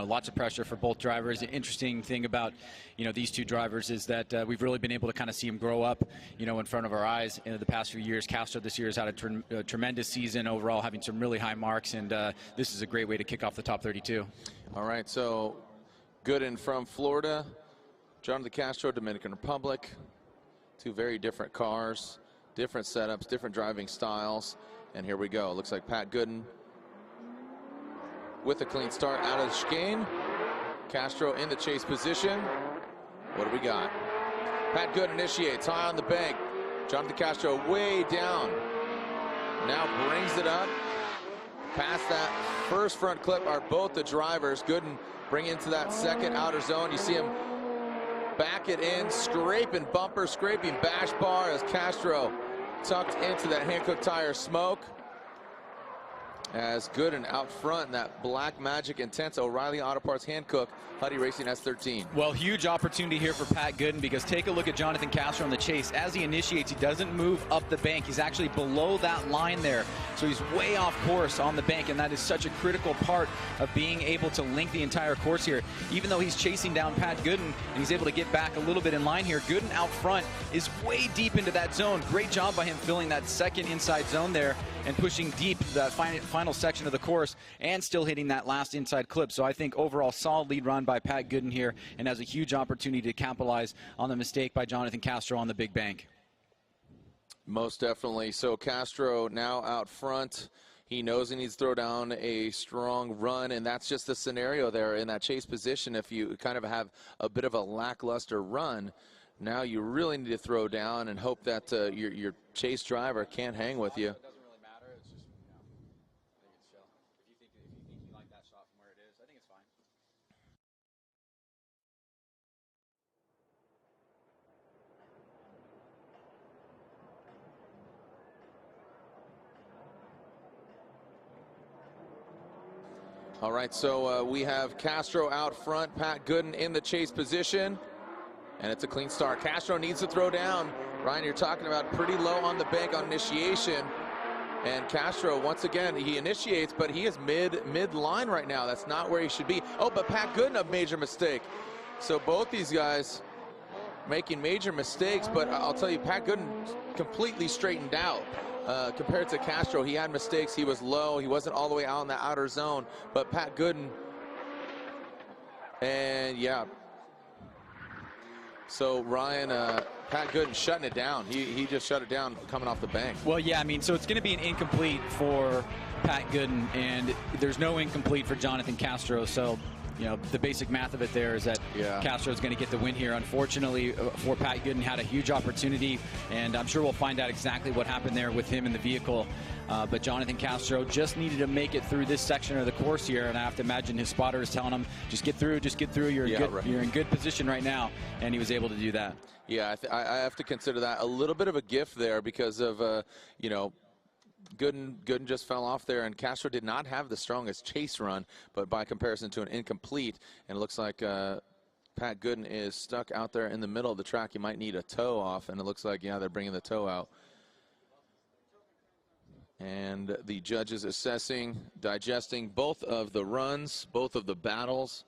Speaker 2: lots of pressure for both drivers. The interesting thing about these two drivers is that we've really been able to kind of see them grow up in front of our eyes in the past few years. Castro this year has had a tremendous season overall, having some really high marks, and this is a great way to kick off the top 32.
Speaker 1: All right, so Gooden from Florida, Jonathan Castro, Dominican Republic. Two very different cars, different setups, different driving styles. And here we go. Looks like Pat Gooden with a clean start out of the chicane. Castro in the chase position. What do we got? Pat Gooden initiates high on the bank. Jonathan Castro way down. Now brings it up. Past that first front clip are both the drivers. Gooden bring into that second outer zone. You see him back it in, scraping bumper, scraping bash bar as Castro tucked into that Hankook tire smoke. As Gooden out front in that Black Magic Intense O'Reilly Auto Parts Hankook Huddy Racing S13.
Speaker 2: Well, huge opportunity here for Pat Gooden, because take a look at Jonathan Castro on the chase. As he initiates, he doesn't move up the bank. He's actually below that line there. So he's way off course on the bank, and that is such a critical part of being able to link the entire course here. Even though he's chasing down Pat Gooden and he's able to get back a little bit in line here, Gooden out front is way deep into that zone. Great job by him filling that second inside zone there and pushing deep that final section of the course and still hitting that last inside clip. So I think overall solid lead run by Pat Gooden here, and has a huge opportunity to capitalize on the mistake by Jonathan Castro on the big bank.
Speaker 1: Most definitely. So Castro now out front. He knows he needs to throw down a strong run, and that's just the scenario there in that chase position. If you kind of have a bit of a lackluster run, now you really need to throw down and hope that your chase driver can't hang with you. All right, so we have Castro out front, Pat Gooden in the chase position, and it's a clean start. Castro needs to throw down. Ryan, you're talking about pretty low on the bank on initiation, and Castro, once again, he initiates, but he is mid-line right now. That's not where he should be. Oh, but Pat Gooden, a major mistake. So both these guys making major mistakes, but I'll tell you, Pat Gooden completely straightened out. Compared to Castro, he had mistakes. He was low. He wasn't all the way out in the outer zone. But Pat Gooden, and yeah. So Ryan, Pat Gooden shutting it down. He just shut it down coming off the bank.
Speaker 2: Well, yeah, I mean, so it's going to be an incomplete for Pat Gooden, and there's no incomplete for Jonathan Castro. So, the basic math of it there is that Castro is going to get the win here. Unfortunately for Pat Gooden, had a huge opportunity, and I'm sure we'll find out exactly what happened there with him in the vehicle. But Jonathan Castro just needed to make it through this section of the course here, and I have to imagine his spotter is telling him, just get through, you're in good position right now, and he was able to do that.
Speaker 1: Yeah, I have to consider that a little bit of a gift there because of, Gooden just fell off there, and Castro did not have the strongest chase run, but by comparison to an incomplete, and it looks like Pat Gooden is stuck out there in the middle of the track. He might need a toe off, and it looks like, they're bringing the toe out. And the judges assessing, digesting both of the runs, both of the battles.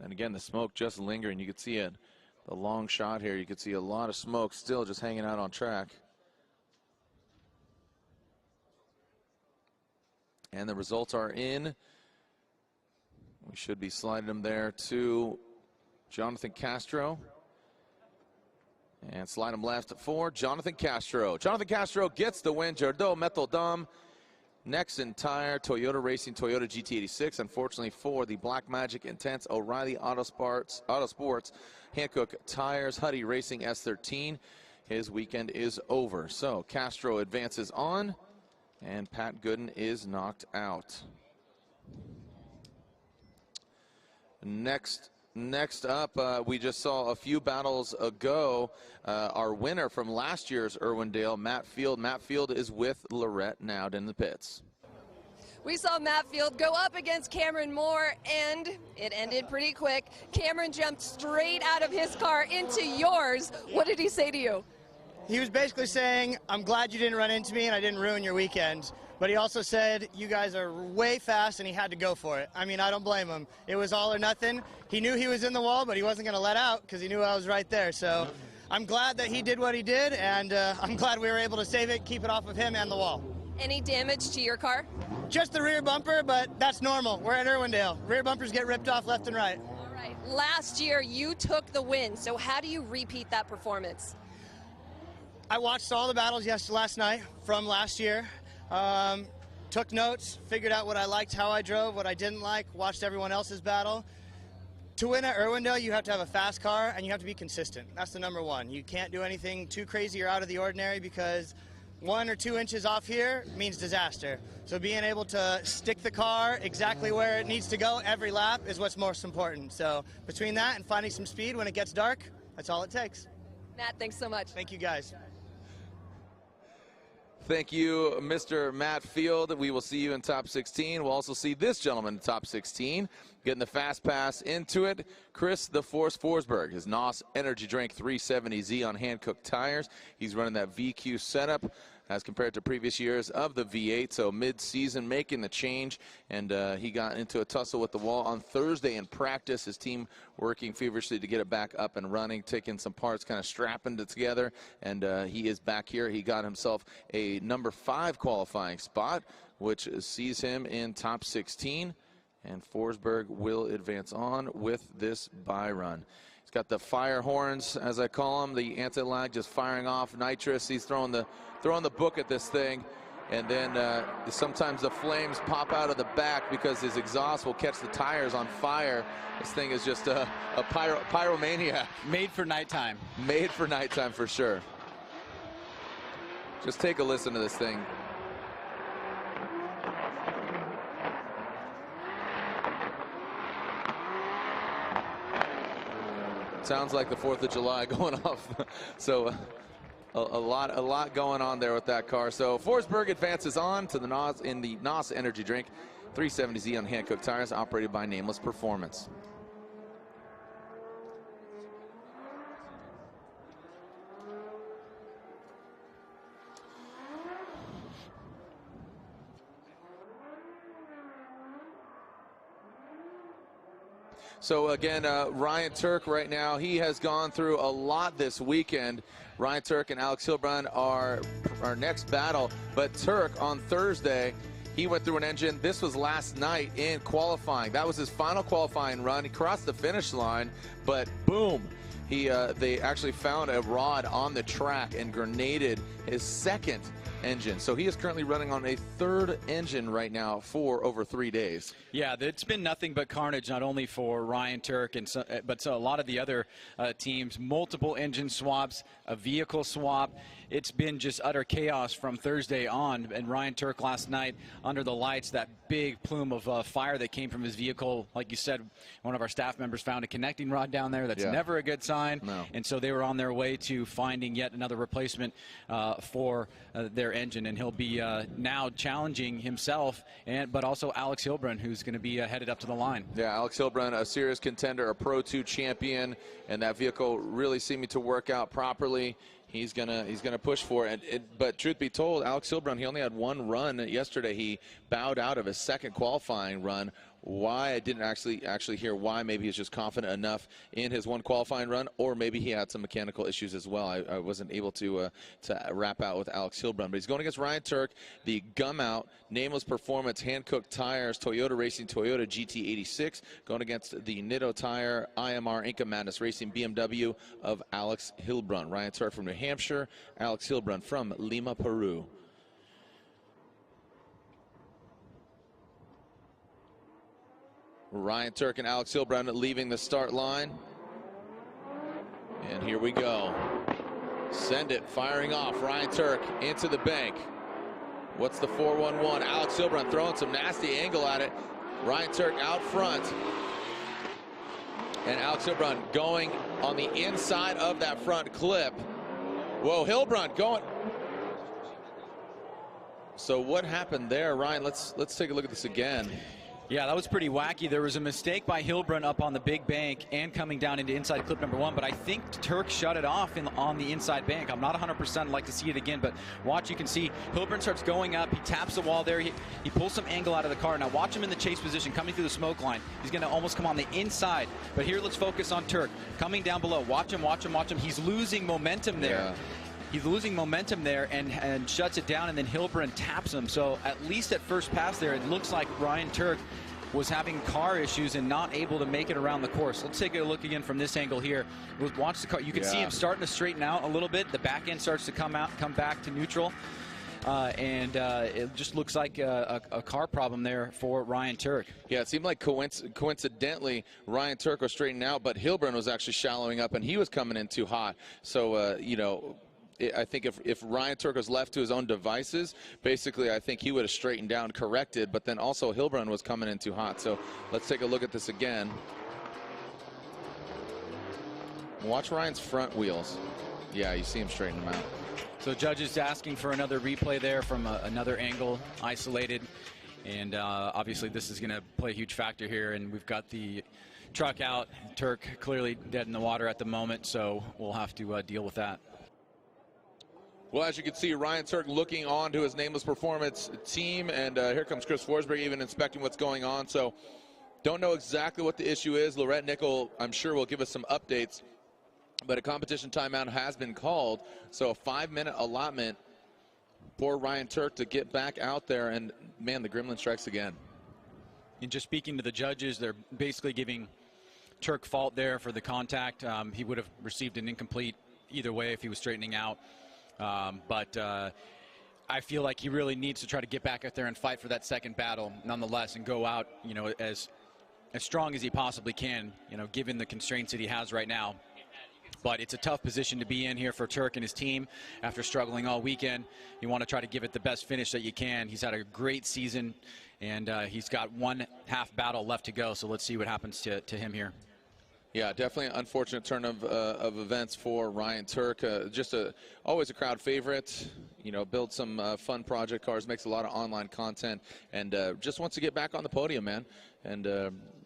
Speaker 1: And again, the smoke just lingering. You could see it, the long shot here. You could see a lot of smoke still just hanging out on track. And the results are in. We should be sliding them there to Jonathan Castro. And slide them left for Jonathan Castro. Jonathan Castro gets the win. Jardo Metal Dom Next in tire, Toyota Racing Toyota GT86. Unfortunately for the Black Magic Intense O'Reilly Autosports Hankook Tires Huddy Racing S13. His weekend is over. So Castro advances on, and Pat Gooden is knocked out. Next up, we just saw a few battles ago, our winner from last year's Irwindale, Matt Field. Matt Field is with Lorette Nowd in the pits.
Speaker 5: We saw Matt Field go up against Cameron Moore, and it ended pretty quick. Cameron jumped straight out of his car into yours. What did he say to you?
Speaker 7: He was basically saying, I'm glad you didn't run into me and I didn't ruin your weekend. But he also said, you guys are way fast, and he had to go for it. I mean, I don't blame him. It was all or nothing. He knew he was in the wall, but he wasn't going to let out because he knew I was right there. So I'm glad that he did what he did, and I'm glad we were able to save it, keep it off of him and the wall.
Speaker 5: Any damage to your car?
Speaker 7: Just the rear bumper, but that's normal. We're at Irwindale. Rear bumpers get ripped off left and right.
Speaker 5: All right. Last year, you took the win. So how do you repeat that performance?
Speaker 7: I watched all the battles last night from last year. Took notes, figured out what I liked, how I drove, what I didn't like, watched everyone else's battle. To win at Irwindale, you have to have a fast car, and you have to be consistent. That's the number one. You can't do anything too crazy or out of the ordinary, because 1 or 2 inches off here means disaster. So being able to stick the car exactly where it needs to go every lap is what's most important. So between that and finding some speed when it gets dark, that's all it takes.
Speaker 5: Matt, thanks so much.
Speaker 7: Thank you, guys.
Speaker 1: Thank you, Mr. Matt Field. We will see you in top 16. We'll also see this gentleman in top 16. Getting the fast pass into it, Chris the Force Forsberg. His NOS Energy Drink 370Z on Hankook tires. He's running that VQ setup as compared to previous years of the V8. So mid-season making the change, and he got into a tussle with the wall on Thursday in practice. His team working feverishly to get it back up and running, taking some parts, kind of strapping it together, and he is back here. He got himself a number 5 qualifying spot, which sees him in top 16. And Forsberg will advance on with this bye run. He's got the fire horns, as I call them, the anti-lag just firing off nitrous. He's throwing the book at this thing, and then sometimes the flames pop out of the back because his exhaust will catch the tires on fire. This thing is just a pyromaniac.
Speaker 2: Made for nighttime.
Speaker 1: Made for nighttime for sure. Just take a listen to this thing. Sounds like the 4th of July going off. So a lot going on there with that car. So Forsberg advances on to the NOS in the NOS Energy Drink 370Z on Hankook tires, operated by Nameless Performance. So again, Ryan Turk right now, he has gone through a lot this weekend. Ryan Turk and Alex Hilbrand are our next battle. But Turk on Thursday, he went through an engine. This was last night in qualifying. That was his final qualifying run. He crossed the finish line, but boom. They actually found a rod on the track and grenaded his second engine. So he is currently running on a 3rd engine right now for over 3 days.
Speaker 2: Yeah, it's been nothing but carnage, not only for Ryan Turk, but a lot of the other teams. Multiple engine swaps, a vehicle swap. It's been just utter chaos from Thursday on. And Ryan Turk last night, under the lights, that big plume of fire that came from his vehicle. Like you said, one of our staff members found a connecting rod down there. That's never a good sign.
Speaker 1: No.
Speaker 2: And so they were on their way to finding yet another replacement for their engine. And he'll be now challenging himself, but also Alex Hilbrand, who's going to be headed up to the line.
Speaker 1: Yeah, Alex Hilbrand, a serious contender, a Pro 2 champion, and that vehicle really seeming to work out properly. He's gonna push for it. But truth be told, Alex Hilbrand, he only had 1 run yesterday. He bowed out of his second qualifying run. Why? I didn't actually hear why. Maybe he's just confident enough in his 1 qualifying run, or maybe he had some mechanical issues as well. I wasn't able to wrap out with Alex Hilbrand. But he's going against Ryan Turk, the Gum Out, Nameless Performance, Hankook Tires, Toyota Racing, Toyota GT86, going against the Nitto Tire, IMR, Inca Madness Racing, BMW of Alex Hilbrand. Ryan Turk from New Hampshire, Alex Hilbrand from Lima, Peru. Ryan Turk and Alex Hilbrun leaving the start line. And here we go. Send it, firing off. Ryan Turk into the bank. What's the 4-1-1? Alex Hilbrun throwing some nasty angle at it. Ryan Turk out front. And Alex Hilbrun going on the inside of that front clip. Whoa, Hilbrun going. So what happened there, Ryan? Let's take a look at this again.
Speaker 2: Yeah, that was pretty wacky. There was a mistake by Hilbrun up on the big bank and coming down into inside clip number 1, but I think Turk shut it off on the inside bank. I'm not 100%. I'd like to see it again, but watch, you can see Hilbrun starts going up. He taps the wall there. He pulls some angle out of the car. Now watch him in the chase position coming through the smoke line. He's going to almost come on the inside, but here let's focus on Turk. Coming down below. Watch him, watch him, watch him. He's losing momentum there. Yeah. He's losing momentum there and shuts it down, and then Hilbrun taps him. So at least at first pass there, it looks like Ryan Turk was having car issues and not able to make it around the course. Let's take a look again from this angle here. Watch the car. You can see him starting to straighten out a little bit. The back end starts to come back to neutral. It just looks like a car problem there for Ryan Turk.
Speaker 1: Yeah, it seemed like coincidentally Ryan Turk was straightening out, but Hilbrun was actually shallowing up, and he was coming in too hot. So, you know, I think if Ryan Turk was left to his own devices, basically I think he would have straightened down, corrected, but then also Hilbrun was coming in too hot. So let's take a look at this again. Watch Ryan's front wheels. Yeah, you see him straighten them out.
Speaker 2: So judges asking for another replay there from another angle, isolated. And obviously this is going to play a huge factor here, and we've got the truck out. Turk clearly dead in the water at the moment, so we'll have to deal with that.
Speaker 1: Well, as you can see, Ryan Turk looking on to his Nameless Performance team, and here comes Chris Forsberg even inspecting what's going on. So don't know exactly what the issue is. Lorette Nickel, I'm sure, will give us some updates, but a competition timeout has been called. So a 5-minute allotment for Ryan Turk to get back out there, and man, the gremlin strikes again.
Speaker 2: And just speaking to the judges, they're basically giving Turk fault there for the contact. He would have received an incomplete either way if he was straightening out. But I feel like he really needs to try to get back out there and fight for that second battle nonetheless, and go out, you know, as strong as he possibly can, you know, given the constraints that he has right now. But it's a tough position to be in here for Turk and his team after struggling all weekend. You want to try to give it the best finish that you can. He's had a great season, and he's got one half battle left to go. So let's see what happens to him here.
Speaker 1: Yeah, definitely an unfortunate turn of events for Ryan Turk. Just always a crowd favorite. You know, build some fun project cars, makes a lot of online content, and just wants to get back on the podium, man. And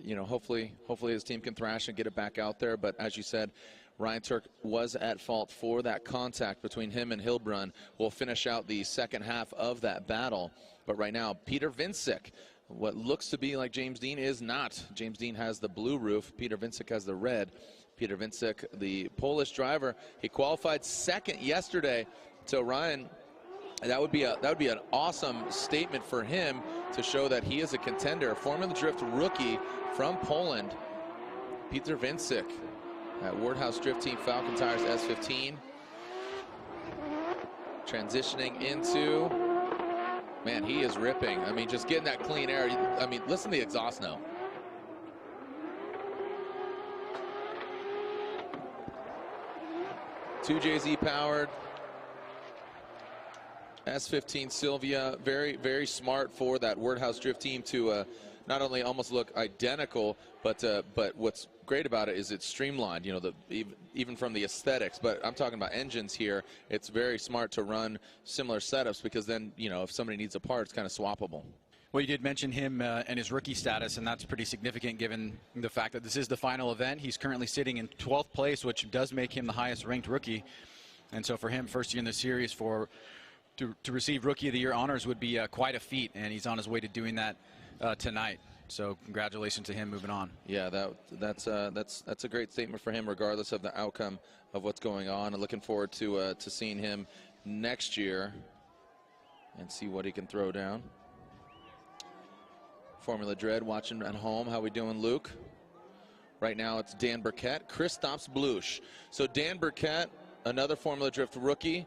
Speaker 1: you know, hopefully his team can thrash and get it back out there. But as you said, Ryan Turk was at fault for that contact between him and Hilbrun. We'll finish out the second half of that battle. But right now, Peter Vincic, what looks to be like James Deane is not. James Deane has the blue roof. Peter Vincic has the red. Peter Vincic, the Polish driver, he qualified second yesterday. So Ryan, that would be an awesome statement for him to show that he is a contender. Formula Drift rookie from Poland, Peter Vincic, at Wardhouse Drift Team Falcon Tires S15. Transitioning into, man, he is ripping. I mean, just getting that clean air. I mean, listen to the exhaust note. Two JZ powered S15 Sylvia, very, very smart for that Wardhouse Drift Team to not only almost look identical, but what's great about it is it's streamlined, you know, even from the aesthetics. But I'm talking about engines here. It's very smart to run similar setups, because then, you know, if somebody needs a part, it's kind of swappable.
Speaker 2: Well, you did mention him and his rookie status, and that's pretty significant given the fact that this is the final event. He's currently sitting in 12th place, which does make him the highest ranked rookie. And so for him, first year in the series, to receive Rookie of the Year honors would be quite a feat, and he's on his way to doing that tonight. So congratulations to him moving on.
Speaker 1: Yeah, that's a great statement for him, regardless of the outcome of what's going on. And looking forward to seeing him next year and see what he can throw down. Formula Dread watching at home. How we doing, Luke? Right now it's Dan Burkett, Kristaps Blush. So Dan Burkett, another Formula Drift rookie.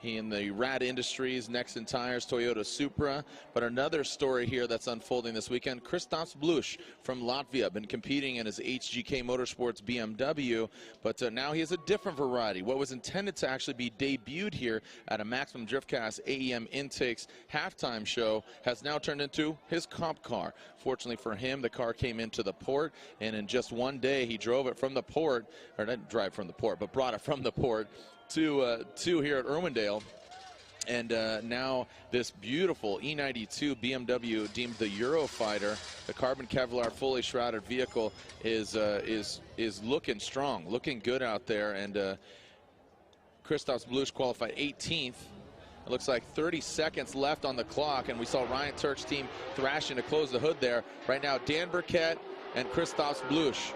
Speaker 1: He in the Rad Industries, Nexen Tires, Toyota Supra. But another story here that's unfolding this weekend, Christoph Blush from Latvia, been competing in his HGK Motorsports BMW, but now he has a different variety. What was intended to actually be debuted here at a Maximum Driftcast AEM Intakes halftime show has now turned into his comp car. Fortunately for him, the car came into the port, and in just one day he drove it from the port, or didn't drive from the port, but brought it from the port to here at Irwindale. And now this beautiful E92 BMW, deemed the Eurofighter, the carbon Kevlar fully shrouded vehicle, is looking strong, looking good out there. And Christoph Blush qualified 18th. It looks like 30 seconds left on the clock, and we saw Ryan Turk's team thrashing to close the hood there. Right now, Dan Burkett and Christoph Blush.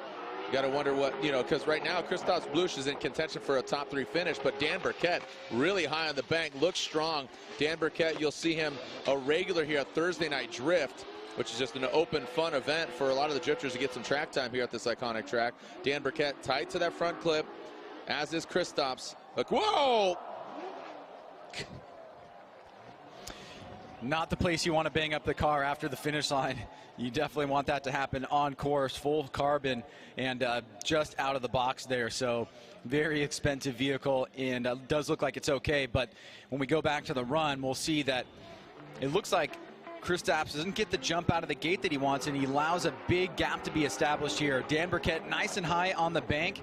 Speaker 1: Got to wonder what, because right now Christoph Blush is in contention for a top 3 finish, but Dan Burkett really high on the bank, looks strong. Dan Burkett, you'll see him a regular here at Thursday Night Drift, which is just an open, fun event for a lot of the drifters to get some track time here at this iconic track. Dan Burkett tight to that front clip, as is Christoph's. Look, whoa!
Speaker 2: Not the place you want to bang up the car after the finish line. You definitely want that to happen on course, full carbon, and just out of the box there. So very expensive vehicle, and does look like it's okay. But when we go back to the run, we'll see that it looks like Kristaps doesn't get the jump out of the gate that he wants, and he allows a big gap to be established here. Dan Burkett nice and high on the bank.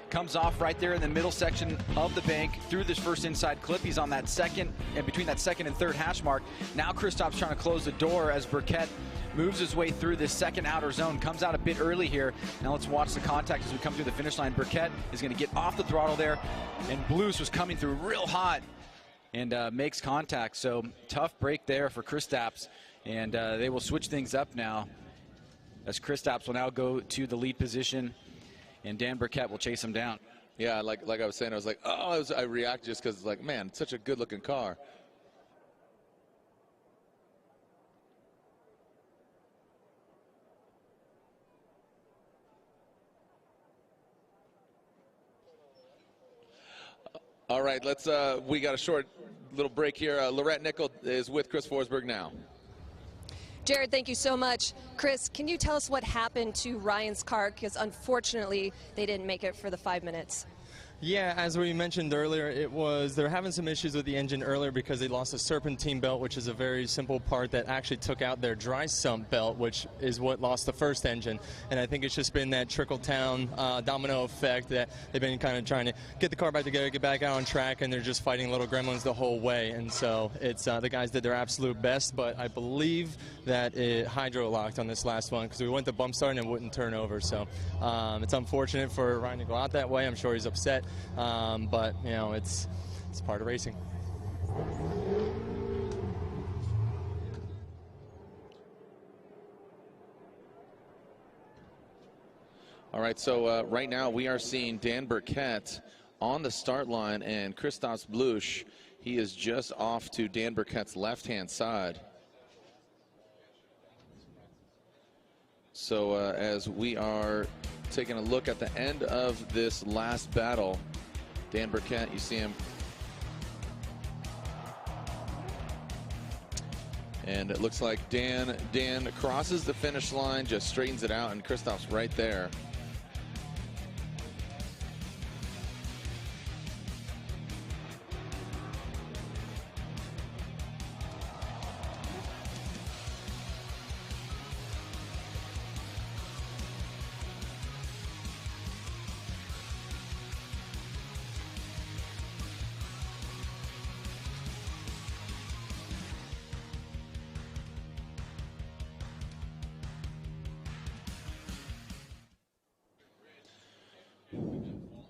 Speaker 2: Comes off right there in the middle section of the bank through this first inside clip. He's on that second, and between that second and third hash mark. Now Kristaps trying to close the door as Burkett moves his way through this second outer zone. Comes out a bit early here. Now let's watch the contact as we come through the finish line. Burkett is going to get off the throttle there, and Blues was coming through real hot and makes contact. So tough break there for Kristaps, and they will switch things up now as Kristaps will now go to the lead position, and Dan Burkett will chase him down.
Speaker 1: Yeah, like I was saying, I was like, oh, I reacted just because, like, man, it's such a good-looking car. All right, let's. We got a short little break here. Lorette Nickel is with Chris Forsberg now.
Speaker 5: Jared, thank you so much. Chris, can you tell us what happened to Ryan's car? Because unfortunately, they didn't make it for the 5 minutes.
Speaker 8: Yeah, as we mentioned earlier, they're having some issues with the engine earlier because they lost a serpentine belt, which is a very simple part that actually took out their dry sump belt, which is what lost the first engine. And I think it's just been that trickle-down domino effect that they've been kind of trying to get the car back together, get back out on track, and they're just fighting little gremlins the whole way. And so it's the guys did their absolute best, but I believe that it hydro-locked on this last one because we went to bump start and it wouldn't turn over. So it's unfortunate for Ryan to go out that way. I'm sure he's upset. But, you know, it's part of racing.
Speaker 1: All right, so right now we are seeing Dan Burkett on the start line, and Christoph Blush, he is just off to Dan Burkett's left-hand side. So as we are taking a look at the end of this last battle, Dan Burkett, you see him. And it looks like Dan crosses the finish line, just straightens it out, and Christoph's right there.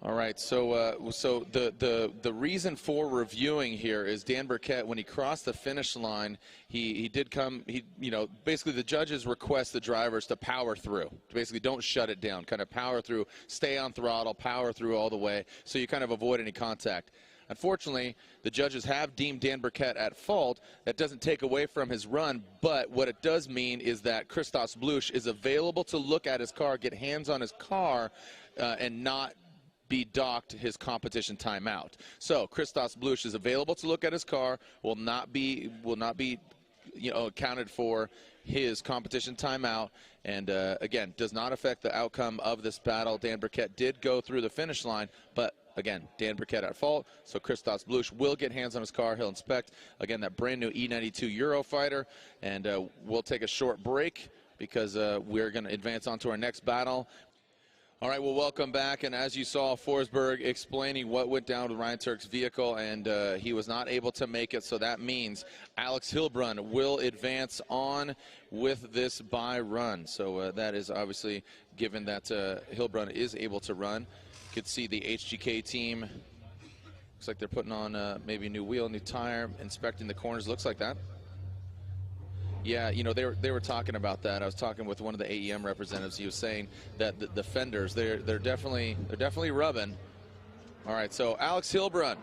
Speaker 1: All right, so the reason for reviewing here is Dan Burkett, when he crossed the finish line, he basically the judges request the drivers to power through, to basically don't shut it down, kind of power through, stay on throttle, power through all the way, so you kind of avoid any contact. Unfortunately, the judges have deemed Dan Burkett at fault. That doesn't take away from his run, but what it does mean is that Christoph Blush is available to look at his car, get hands on his car, and not be docked his competition timeout. So Christos Blush is available to look at his car, will not be accounted for his competition timeout, and again, does not affect the outcome of this battle. Dan Burkett did go through the finish line, but again, Dan Burkett at fault, so Christos Blush will get hands on his car. He'll inspect, again, that brand new E92 Eurofighter, and we'll take a short break because we're going to advance on to our next battle. All right, well, welcome back, and as you saw, Forsberg explaining what went down with Ryan Turk's vehicle, and he was not able to make it, so that means Alex Hilbrun will advance on with this bye run. So that is obviously, given that Hilbrun is able to run. You could see the HGK team, looks like they're putting on maybe a new wheel, new tire, inspecting the corners, looks like that. Yeah, you know, they were talking about that. I was talking with one of the AEM representatives. He was saying that the fenders, they're definitely rubbing. All right, so Alex Hilbrun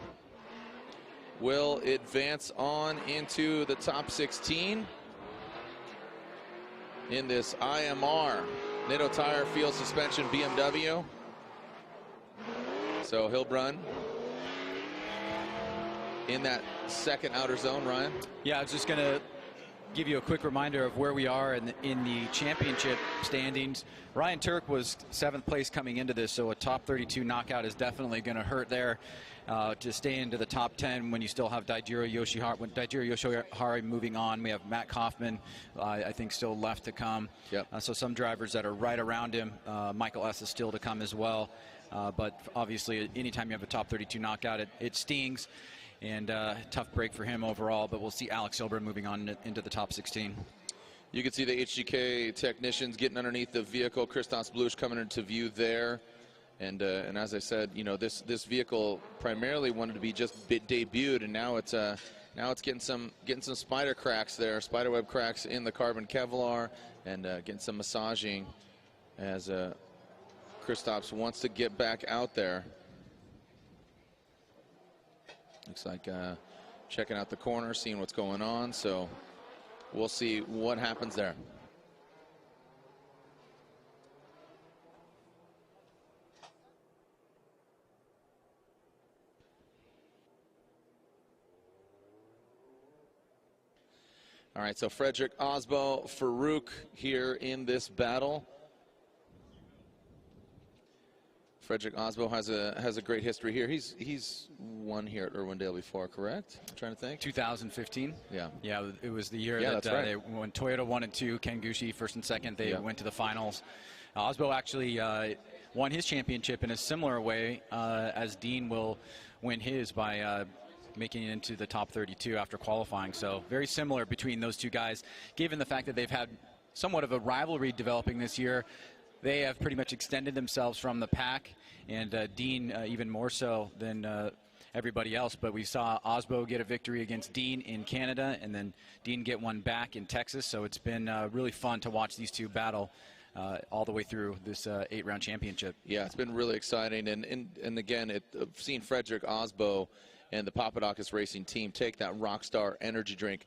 Speaker 1: will advance on into the top 16 in this IMR Nitto Tire Field Suspension BMW. So Hilbrun in that second outer zone, Ryan.
Speaker 2: Yeah, I was just going to give you a quick reminder of where we are in the championship standings. Ryan Turk was 7th place coming into this, so a top 32 knockout is definitely going to hurt there to stay into the top 10 when you still have Daijiro Yoshihara moving on. We have Matt Kaufman, I think, still left to come.
Speaker 1: Yep.
Speaker 2: So some drivers that are right around him. Michael S. is still to come as well. But obviously, anytime you have a top 32 knockout, it stings. And tough break for him overall, but we'll see Alex Hilbrun moving on into the top 16.
Speaker 1: You can see the HGK technicians getting underneath the vehicle. Christos Blush coming into view there. And as I said, you know, this vehicle primarily wanted to be just debuted, and now it's getting some spider cracks there, spiderweb cracks in the carbon Kevlar, and getting some massaging as Christos wants to get back out there. Looks like checking out the corner, seeing what's going on. So we'll see what happens there. All right, so Frederick Osbo, Farouk here in this battle. Frederick Osbo has a great history here. He's won here at Irwindale before, correct? I'm trying to think.
Speaker 2: 2015.
Speaker 1: Yeah.
Speaker 2: Yeah, it was the year
Speaker 1: that
Speaker 2: that
Speaker 1: right.
Speaker 2: when Toyota 1 and 2, Ken Gucci 1st and 2nd, they went to the finals. Osbo actually won his championship in a similar way as Deane will win his by making it into the top 32 after qualifying. So very similar between those two guys, given the fact that they've had somewhat of a rivalry developing this year. They have pretty much extended themselves from the pack, and Deane even more so than everybody else. But we saw Osbo get a victory against Deane in Canada, and then Deane get one back in Texas. So it's been really fun to watch these two battle all the way through this 8-round championship.
Speaker 1: Yeah, it's been really exciting. And again, I've seen Frederick Osbo and the Papadakis Racing team take that Rockstar energy drink,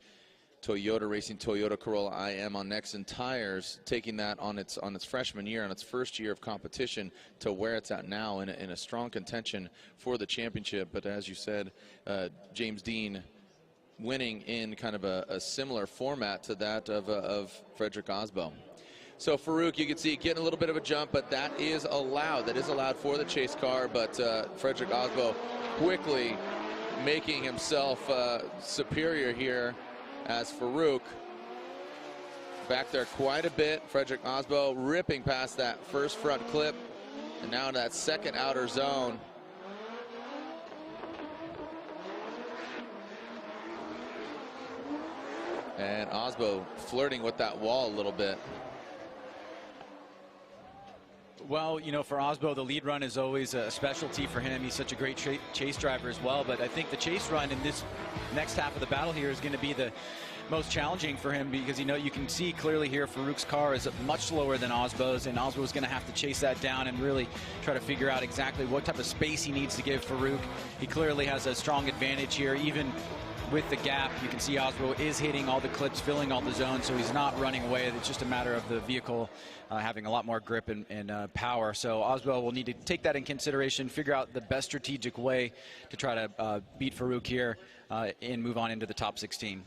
Speaker 1: Toyota Racing Toyota Corolla IM on Nexen tires, taking that on its freshman year, on its first year of competition, to where it's at now in a strong contention for the championship. But as you said, James Deane winning in kind of a similar format to that of Frederick Osbo. So Farouk, you can see getting a little bit of a jump, but that is allowed. That is allowed for the chase car, but Frederick Osbo quickly making himself superior here. As Farouk back there quite a bit. Frederick Osbo ripping past that first front clip, and now in that second outer zone. And Osbo flirting with that wall a little bit.
Speaker 2: Well, you know, for Osbo, the lead run is always a specialty for him. He's such a great chase driver as well. But I think the chase run in this next half of the battle here is going to be the most challenging for him, because you can see clearly here Farouk's car is much slower than Osbo's, and Osbo's going to have to chase that down and really try to figure out exactly what type of space he needs to give Farouk. He clearly has a strong advantage here, even with the gap. You can see Osbo is hitting all the clips, filling all the zones, so he's not running away. It's just a matter of the vehicle having a lot more grip and power. So Osbo will need to take that in consideration, figure out the best strategic way to try to beat Farouk here and move on into the top 16.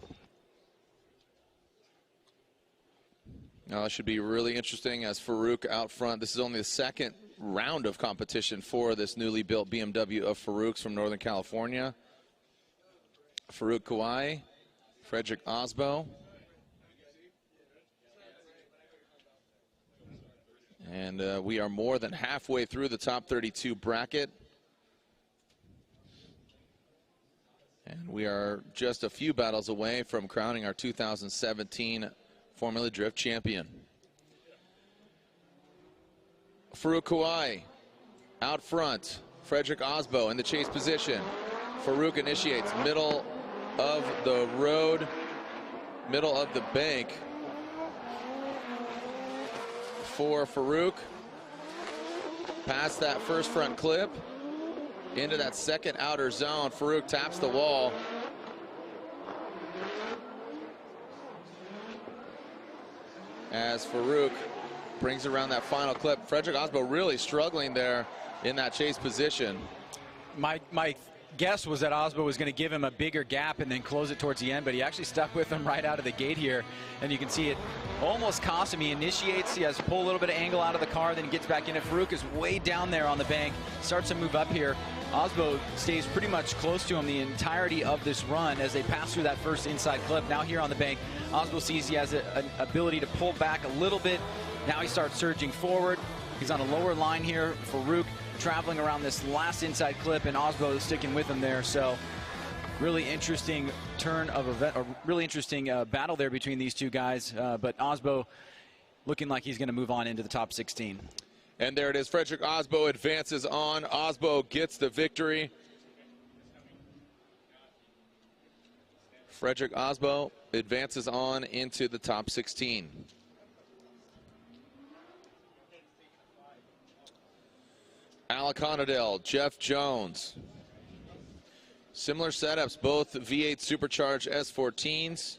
Speaker 1: Now, it should be really interesting as Farouk out front. This is only the second round of competition for this newly built BMW of Farouk's from Northern California. Farouk Kawai, Frederick Osbo. And we are more than halfway through the top 32 bracket. And we are just a few battles away from crowning our 2017 Formula Drift champion. Farouk Kawai out front. Frederick Osbo in the chase position. Farouk initiates middle of the road, middle of the bank for Farouk. Past that first front clip, into that second outer zone. Farouk taps the wall. As Farouk brings around that final clip. Frederick Osbo really struggling there in that chase position.
Speaker 2: My guess was that Osbo was going to give him a bigger gap and then close it towards the end, but he actually stuck with him right out of the gate here. And you can see it almost cost him. He initiates, he has to pull a little bit of angle out of the car, then he gets back in it. Farouk is way down there on the bank, starts to move up here. Osbo stays pretty much close to him the entirety of this run as they pass through that first inside clip. Now here on the bank, Osbo sees he has an ability to pull back a little bit. Now he starts surging forward. He's on a lower line here. Farouk traveling around this last inside clip, and Osbo is sticking with him there. So really interesting turn of event, a really interesting battle there between these two guys. But Osbo looking like he's going to move on into the top 16.
Speaker 1: And there it is. Frederick Osbo advances on. Osbo gets the victory. Frederick Osbo advances on into the top 16. Alec Honadell, Jeff Jones. Similar setups, both V8 supercharged S14s.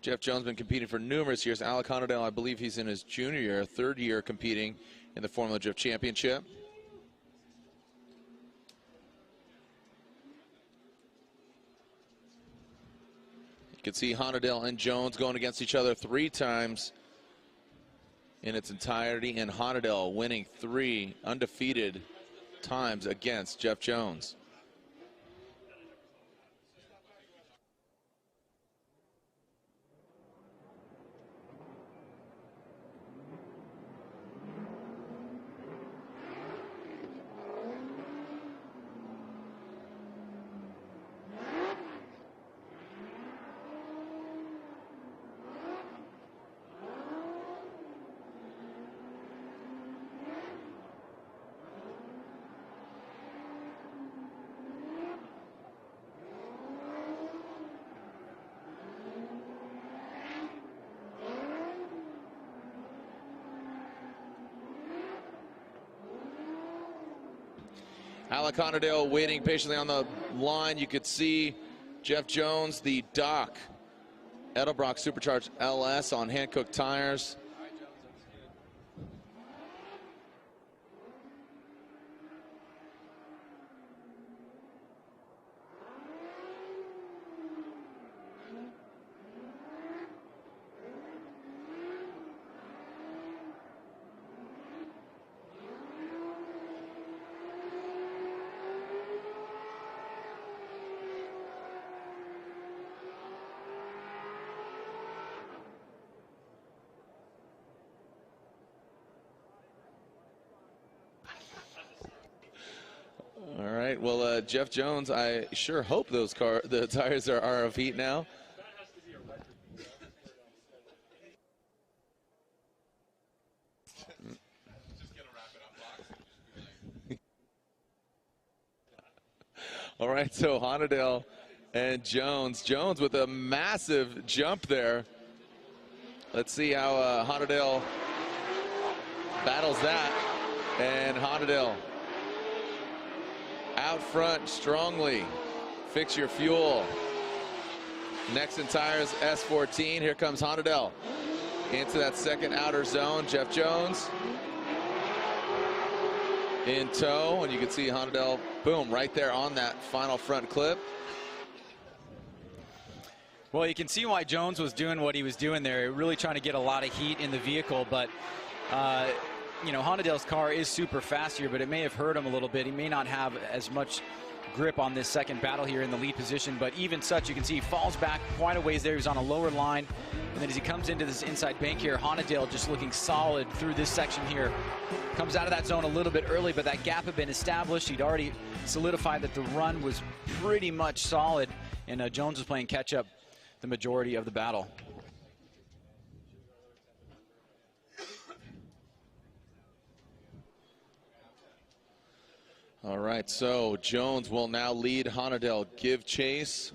Speaker 1: Jeff Jones been competing for numerous years. Alec Honadell, I believe he's in his junior year, third year competing in the Formula Drift Championship. You can see Honadell and Jones going against each other 3 times in its entirety, and Honadell winning 3 undefeated times against Jeff Jones. Alec Honadell waiting patiently on the line. You could see Jeff Jones, the Doc Edelbrock Supercharged LS on Hankook tires. All right, well, Jeff Jones, I sure hope the tires are of heat now. All right, so Honadell and Jones. Jones with a massive jump there. Let's see how Honadell battles that. And Honadell out front strongly. Fix your fuel. Next in tires, S14. Here comes Honadell into that second outer zone. Jeff Jones in tow, and you can see Honadell, boom, right there on that final front clip.
Speaker 2: Well, you can see why Jones was doing what he was doing there, really trying to get a lot of heat in the vehicle. But, you know, Honadell's car is super fast here, but it may have hurt him a little bit. He may not have as much grip on this second battle here in the lead position, but even such, you can see he falls back quite a ways there. He's on a lower line, and then as he comes into this inside bank here, Honadell just looking solid through this section here. Comes out of that zone a little bit early, but that gap had been established. He'd already solidified that the run was pretty much solid, and Jones was playing catch up the majority of the battle.
Speaker 1: All right, so Jones will now lead Honadell, give chase.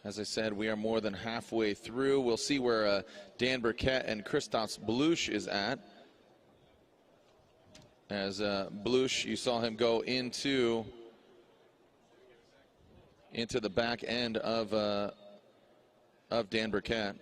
Speaker 1: As I said, we are more than halfway through. We'll see where Dan Burkett and Christophe Blouch is at. As Blouch, you saw him go into the back end of Dan Burkett.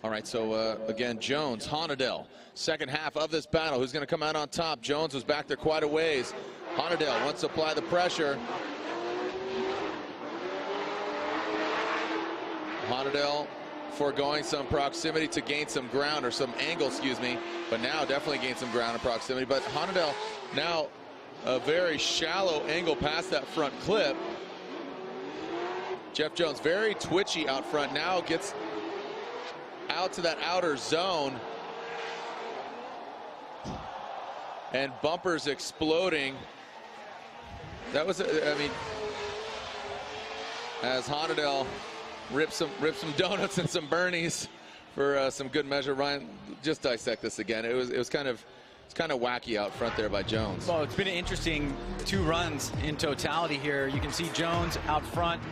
Speaker 1: All right, so again, Jones, Honadell, second half of this battle. Who's going to come out on top? Jones was back there quite a ways. Honadell wants to apply the pressure. Honadell foregoing some proximity to gain some ground, or some angle, excuse me, but now definitely gain some ground and proximity. But Honadell now a very shallow angle past that front clip. Jeff Jones very twitchy out front, now gets out to that outer zone, and bumpers exploding. That was, I mean, as Honadell rips some donuts and some Bernies for some good measure. Ryan, just dissect this again. It was kind of wacky out front there by Jones.
Speaker 2: Well, it's been an interesting two runs in totality here. You can see Jones out front.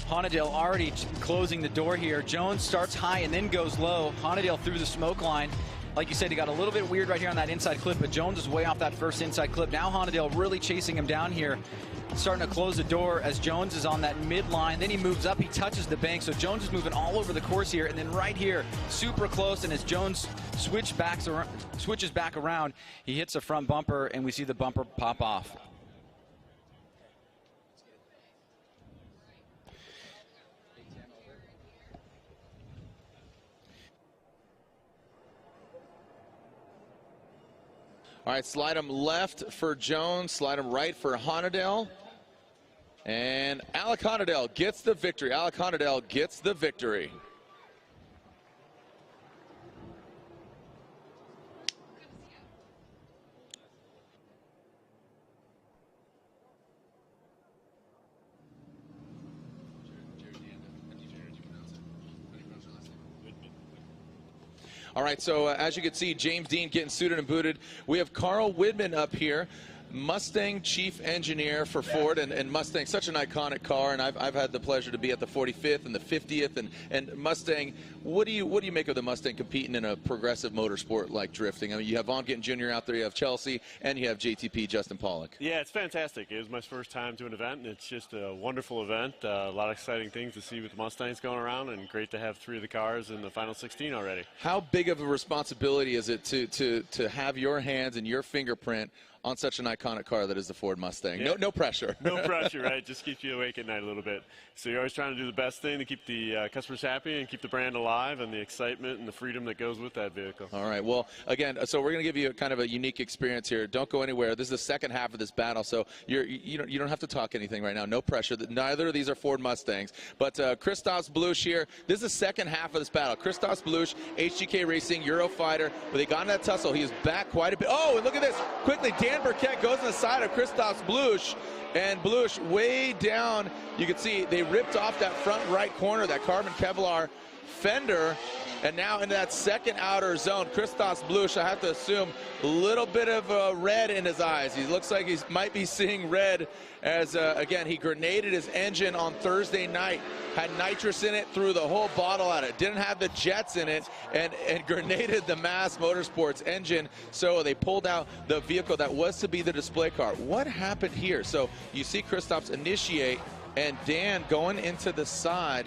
Speaker 2: Honadell already closing the door here. Jones starts high and then goes low. Honadell through the smoke line. Like you said, he got a little bit weird right here on that inside clip, but Jones is way off that first inside clip. Now Honadell really chasing him down here, starting to close the door as Jones is on that midline. Then he moves up, he touches the bank, so Jones is moving all over the course here, and then right here, super close, and as Jones switches back around, he hits the front bumper, and we see the bumper pop off.
Speaker 1: All right, slide him left for Jones, slide him right for Honadell. And Alec Honadell gets the victory. Alec Honadell gets the victory. All right, so as you can see, James Deane getting suited and booted. We have Carl Widman up here, Mustang chief engineer for Ford, and Mustang, such an iconic car, and I've had the pleasure to be at the 45th and the 50th, and Mustang. What do you make of the Mustang competing in a progressive motorsport like drifting? I mean, you have Von Gittin Jr. out there, you have Chelsea, and you have JTP Justin Pollock.
Speaker 9: Yeah, it's fantastic. It was my first time to an event, and it's just a wonderful event. A lot of exciting things to see with the Mustangs going around, and great to have 3 of the cars in the final 16 already.
Speaker 1: How big of a responsibility is it to have your hands and your fingerprint on such an iconic car that is the Ford Mustang? Yeah. No pressure.
Speaker 9: No pressure, right? Just keeps you awake at night a little bit. So you're always trying to do the best thing to keep the customers happy and keep the brand alive, and the excitement and the freedom that goes with that vehicle. All
Speaker 1: right. Well, again, so we're going to give you kind of a unique experience here. Don't go anywhere. This is the second half of this battle, so you don't have to talk anything right now. No pressure. Neither of these are Ford Mustangs. But Christophe Blouch here. This is the second half of this battle. Christophe Blouch, HGK Racing, Eurofighter. But they got in that tussle. He is back quite a bit. Oh, and look at this. Quickly, Dan Burkett goes on the side of Christophe Blouch. And Blouch way down, you can see they ripped off that front right corner, that carbon Kevlar fender, and now into that second outer zone. Christos Blush, I have to assume, a little bit of red in his eyes. He looks like he might be seeing red as, again, he grenaded his engine on Thursday night, had nitrous in it, threw the whole bottle at it, didn't have the jets in it, and grenaded the Mass Motorsports engine. So they pulled out the vehicle that was to be the display car. What happened here? So you see Christos initiate, and Dan going into the side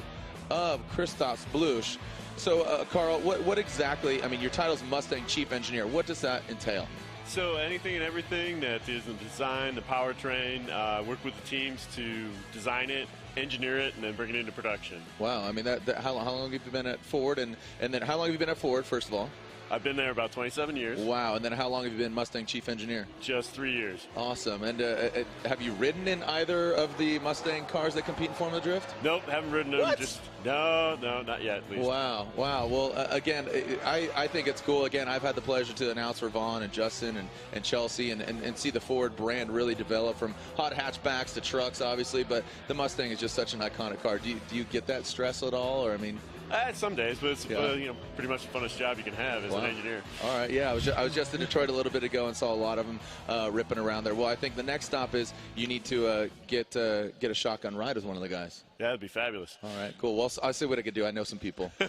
Speaker 1: of Christos Blush. So, Carl, what exactly, I mean, your title's Mustang Chief Engineer. What does that entail?
Speaker 9: So anything and everything that is in the design, the powertrain, work with the teams to design it, engineer it, and then bring it into production.
Speaker 1: Wow, I mean, how long have you been at Ford? And then how long have you been at Ford, first of all?
Speaker 9: I've been there about 27 years.
Speaker 1: Wow, and then how long have you been Mustang Chief Engineer?
Speaker 9: Just 3 years.
Speaker 1: Awesome. And have you ridden in either of the Mustang cars that compete in Formula Drift?
Speaker 9: Nope, haven't ridden them.
Speaker 1: What?
Speaker 9: No, not yet, at least.
Speaker 1: Wow. Well, again, I think it's cool. Again, I've had the pleasure to announce for Vaughn and Justin and Chelsea and see the Ford brand really develop from hot hatchbacks to trucks, obviously, but the Mustang is just such an iconic car. Do you get that stress at all, or I mean?
Speaker 9: Some days, but it's pretty much the funnest job you can have as an engineer. All
Speaker 1: right, yeah, I was just in Detroit a little bit ago and saw a lot of them ripping around there. Well, I think the next stop is you need to get a shotgun ride with one of the guys.
Speaker 9: Yeah, that'd be fabulous.
Speaker 1: All right, cool. Well, I'll see what I can do. I know some people. All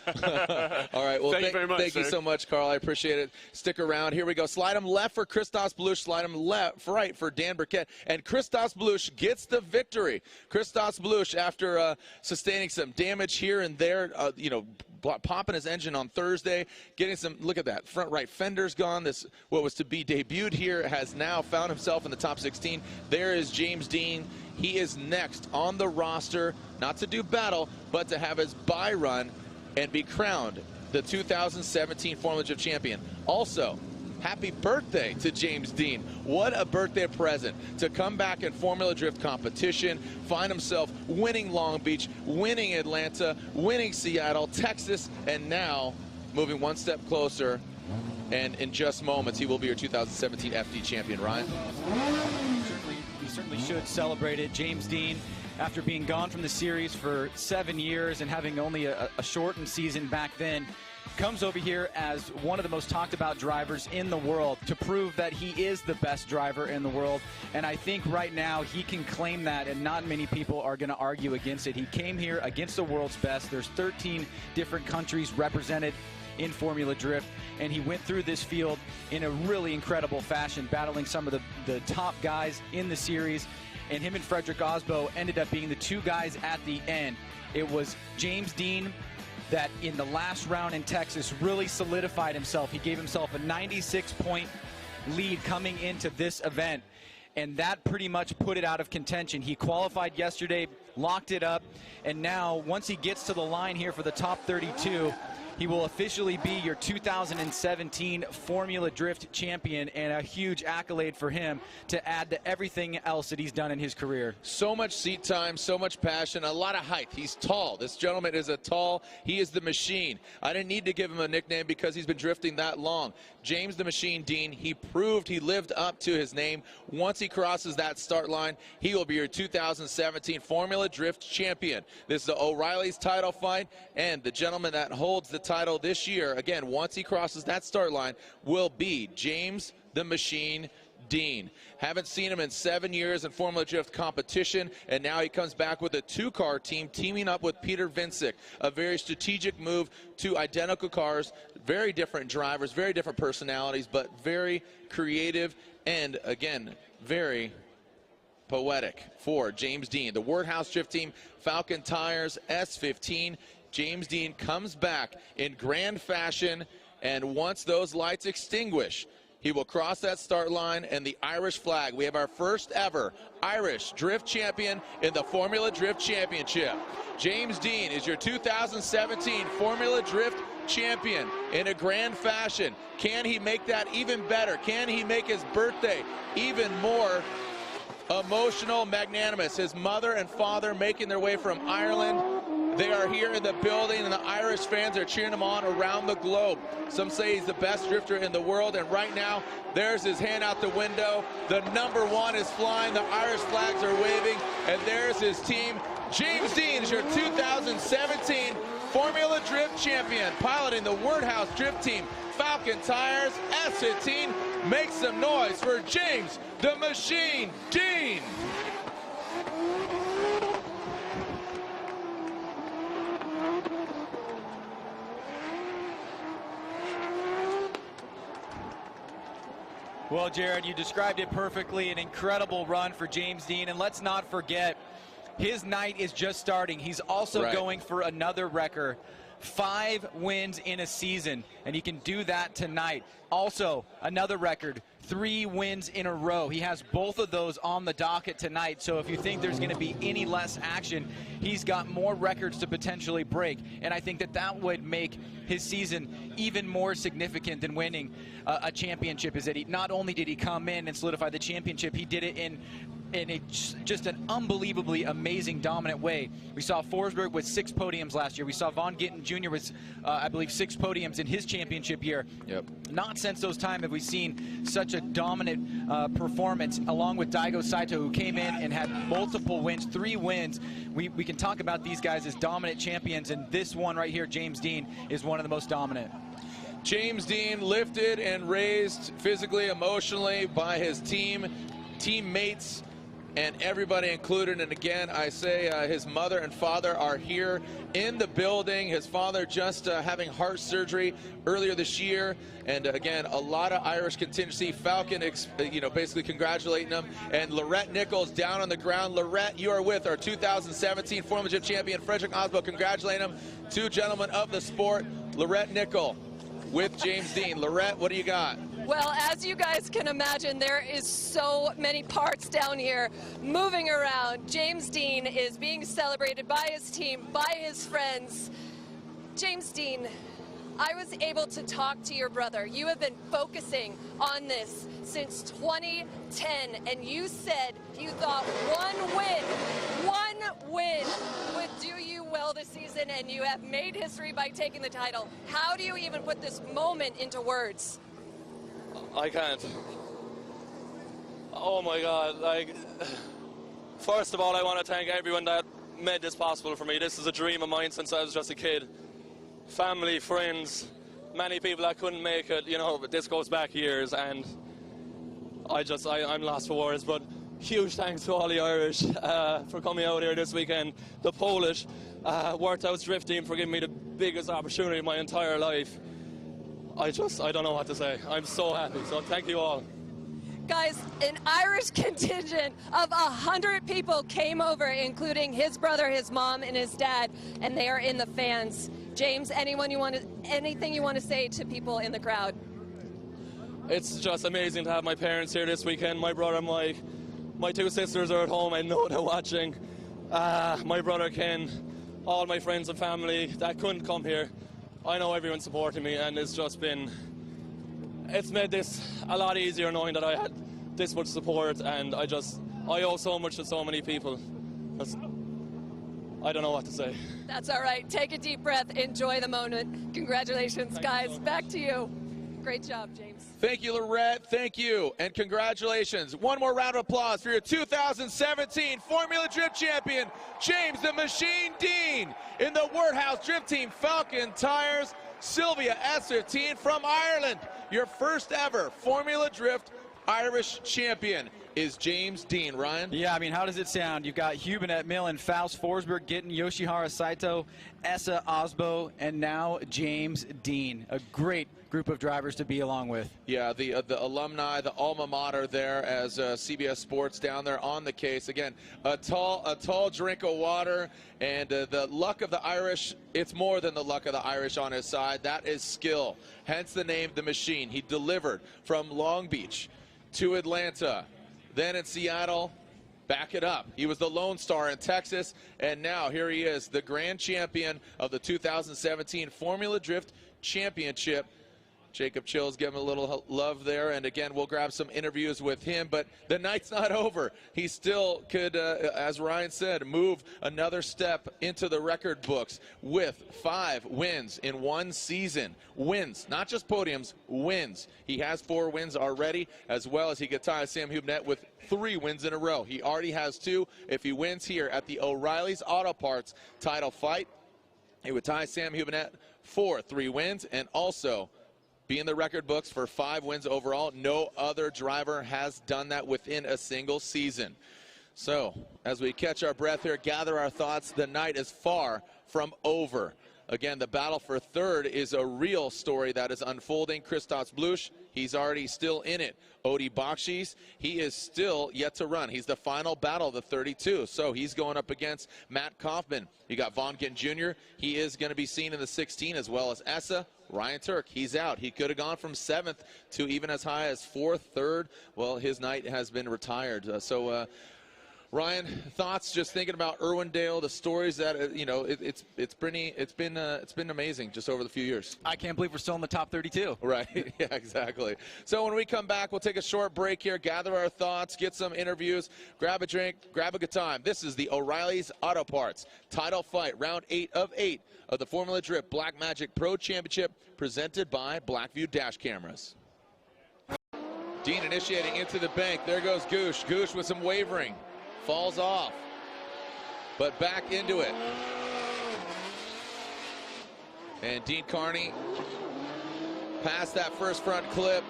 Speaker 1: right, well,
Speaker 9: thank you very much,
Speaker 1: thank you so much, Carl. I appreciate it. Stick around. Here we go. Slide him left for Christos Blush. Slide him right for Dan Burkett. And Christos Blush gets the victory. Christos Blush, after sustaining some damage here and there, popping his engine on Thursday, getting some, look at that, front right fender's gone. This, what was to be debuted here, has now found himself in the top 16. There is James Deane. He is next on the roster, not to do battle, but to have his bye run and be crowned the 2017 Formula Drift champion. Also, happy birthday to James Deane. What a birthday present to come back in Formula Drift competition, find himself winning Long Beach, winning Atlanta, winning Seattle, Texas, and now moving one step closer. And in just moments, he will be your 2017 FD champion. Ryan?
Speaker 2: We certainly should celebrate it. James Deane, after being gone from the series for 7 years and having only a shortened season back then, comes over here as one of the most talked about drivers in the world to prove that he is the best driver in the world. And I think right now he can claim that, and not many people are going to argue against it. He came here against the world's best. There's 13 different countries represented in Formula Drift, and he went through this field in a really incredible fashion, battling some of the top guys in the series, and him and Frederick Osbo ended up being the two guys at the end. It was James Deane that in the last round in Texas really solidified himself. He gave himself a 96-point lead coming into this event, and that pretty much put it out of contention. He qualified yesterday, locked it up, and now once he gets to the line here for the top 32, he will officially be your 2017 Formula Drift champion, and a huge accolade for him to add to everything else that he's done in his career.
Speaker 1: So much seat time, so much passion, a lot of height. He's tall. This gentleman is he is the machine. I didn't need to give him a nickname because he's been drifting that long. James the Machine Deane, he proved he lived up to his name. Once he crosses that start line, he will be your 2017 Formula Drift champion. This is the O'Reilly's title fight, and the gentleman that holds the title this year, again, once he crosses that start line, will be James the Machine Deane. Haven't seen him in 7 years in Formula Drift competition, and now he comes back with a two-car team, teaming up with Peter Vincic. A very strategic move, two identical cars, very different drivers, very different personalities, but very creative and, again, very poetic for James Deane. The Wordhouse Drift Team, Falcon Tires, S15. James Deane comes back in grand fashion, and once those lights extinguish, he will cross that start line and the Irish flag. We have our first ever Irish Drift champion in the Formula Drift Championship. James Deane is your 2017 Formula Drift champion in a grand fashion. Can he make that even better? Can he make his birthday even more emotional, magnanimous? His mother and father making their way from Ireland. They are here in the building, and the Irish fans are cheering him on around the globe. Some say he's the best drifter in the world, and right now, there's his hand out the window. The #1 is flying, the Irish flags are waving, and there's his team. James Deane is your 2017 Formula Drift champion, piloting the Wordhouse Drift Team Falcon Tires S15. Make some noise for James the Machine Deane.
Speaker 2: Well, Jared, you described it perfectly. An incredible run for James Deane. And let's not forget, his night is just starting. He's also going for another record. 5 wins in a season, and he can do that tonight. Also, another record, 3 wins in a row. He has both of those on the docket tonight, so if you think there's going to be any less action, he's got more records to potentially break, and I think that that would make his season even more significant than winning a championship. Is that he not only did he come in and solidify the championship, he did it in just an unbelievably amazing, dominant way. We saw Forsberg with 6 podiums last year. We saw Von Gittin Jr. with, I believe, 6 podiums in his championship year. Not since those times have we seen such a dominant performance, along with Daigo Saito, who came in and had multiple wins, 3 wins. We can talk about these guys as dominant champions, and this one right here, James Deane, is one of the most dominant.
Speaker 1: James Deane lifted and raised physically, emotionally by his teammates, and everybody included. And again, I say his mother and father are here in the building. His father just having heart surgery earlier this year. And again, a lot of Irish contingency. Falcon, basically congratulating him. And Lorette Nichols down on the ground. Lorette, you are with our 2017 Formula Drift champion, Frederick Osbo. Congratulating him. 2 gentlemen of the sport. Lorette Nichols with James Deane. Lorette, what do you got?
Speaker 5: Well, as you guys can imagine, there is so many parts down here moving around. James Deane is being celebrated by his team, by his friends. James Deane, I was able to talk to your brother. You have been focusing on this since 2010, and you said you thought one win would do you well this season, and you have made history by taking the title. How do you even put this moment into words?
Speaker 10: I can't. Oh my God, first of all, I want to thank everyone that made this possible for me. This is a dream of mine since I was just a kid. Family, friends, many people that couldn't make it, but this goes back years, and I'm lost for words, but huge thanks to all the Irish for coming out here this weekend. The Polish Wordhouse Drift Team for giving me the biggest opportunity of my entire life. I don't know what to say. I'm so happy, so thank you all.
Speaker 5: Guys, an Irish contingent of 100 people came over, including his brother, his mom, and his dad, and they are in the fans. James, anything you want to say to people in the crowd?
Speaker 10: It's just amazing to have my parents here this weekend. My brother Mike, my 2 sisters are at home. I know they're watching. My brother Ken, all my friends and family that couldn't come here. I know everyone's supporting me, and it's made this a lot easier knowing that I had this much support, and I owe so much to so many people. I don't know what to say.
Speaker 5: That's all right. Take a deep breath. Enjoy the moment. Congratulations, guys. Back to you. Great job, James.
Speaker 1: Thank you, Lorette. Thank you, and congratulations. One more round of applause for your 2017 Formula Drift champion, James the Machine Deane, in the Wordhouse Drift Team Falcon Tires Sylvia S15 from Ireland. Your first ever Formula Drift Irish champion is James Deane. Ryan?
Speaker 2: Yeah, I mean, how does it sound? You've got Hübinette, Millen, Faust, Forsberg, Gittin, Yoshihara Saito, Essa Osbo, and now James Deane. A great group of drivers to be along with.
Speaker 1: Yeah, the alumni, the alma mater there as CBS Sports down there on the case. Again, a tall drink of water, and the luck of the Irish, it's more than the luck of the Irish on his side. That is skill, hence the name The Machine. He delivered from Long Beach to Atlanta, then in Seattle, back it up. He was the Lone Star in Texas, and now here he is, the grand champion of the 2017 Formula Drift Championship. Jacob Chills, give him a little love there. And again, we'll grab some interviews with him. But the night's not over. He still could, as Ryan said, move another step into the record books with 5 wins in one season. Wins, not just podiums, wins. He has 4 wins already, as well as he could tie Sam Huebnet with 3 wins in a row. He already has 2. If he wins here at the O'Reilly's Auto Parts title fight, he would tie Sam Huebnet for 3 wins and also be in the record books for 5 wins overall. No other driver has done that within a single season. So, as we catch our breath here, gather our thoughts, the night is far from over. Again, the battle for 3rd is a real story that is unfolding. Christoph Bluch, he's already still in it. Odie Bakshis, he is still yet to run. He's the final battle of the 32. So he's going up against Matt Kaufman. You got Von Gint Jr. He is going to be seen in the 16, as well as Essa. Ryan Turk, he's out. He could have gone from 7th to even as high as 4th, 3rd. Well, his night has been retired. Ryan, thoughts just thinking about Irwindale, the stories that it's been amazing just over the few years.
Speaker 2: I can't believe we're still in the top 32.
Speaker 1: Right, yeah, exactly. So when we come back, we'll take a short break here, gather our thoughts, get some interviews, grab a drink, grab a good time. This is the O'Reilly's Auto Parts title fight, round 8 of 8 of the Formula Drift Black Magic Pro Championship, presented by Blackview Dash Cameras. Deane initiating into the bank. There goes Goosh. Goosh with some wavering. Falls off, but back into it. And Deane Carney past that first front clip,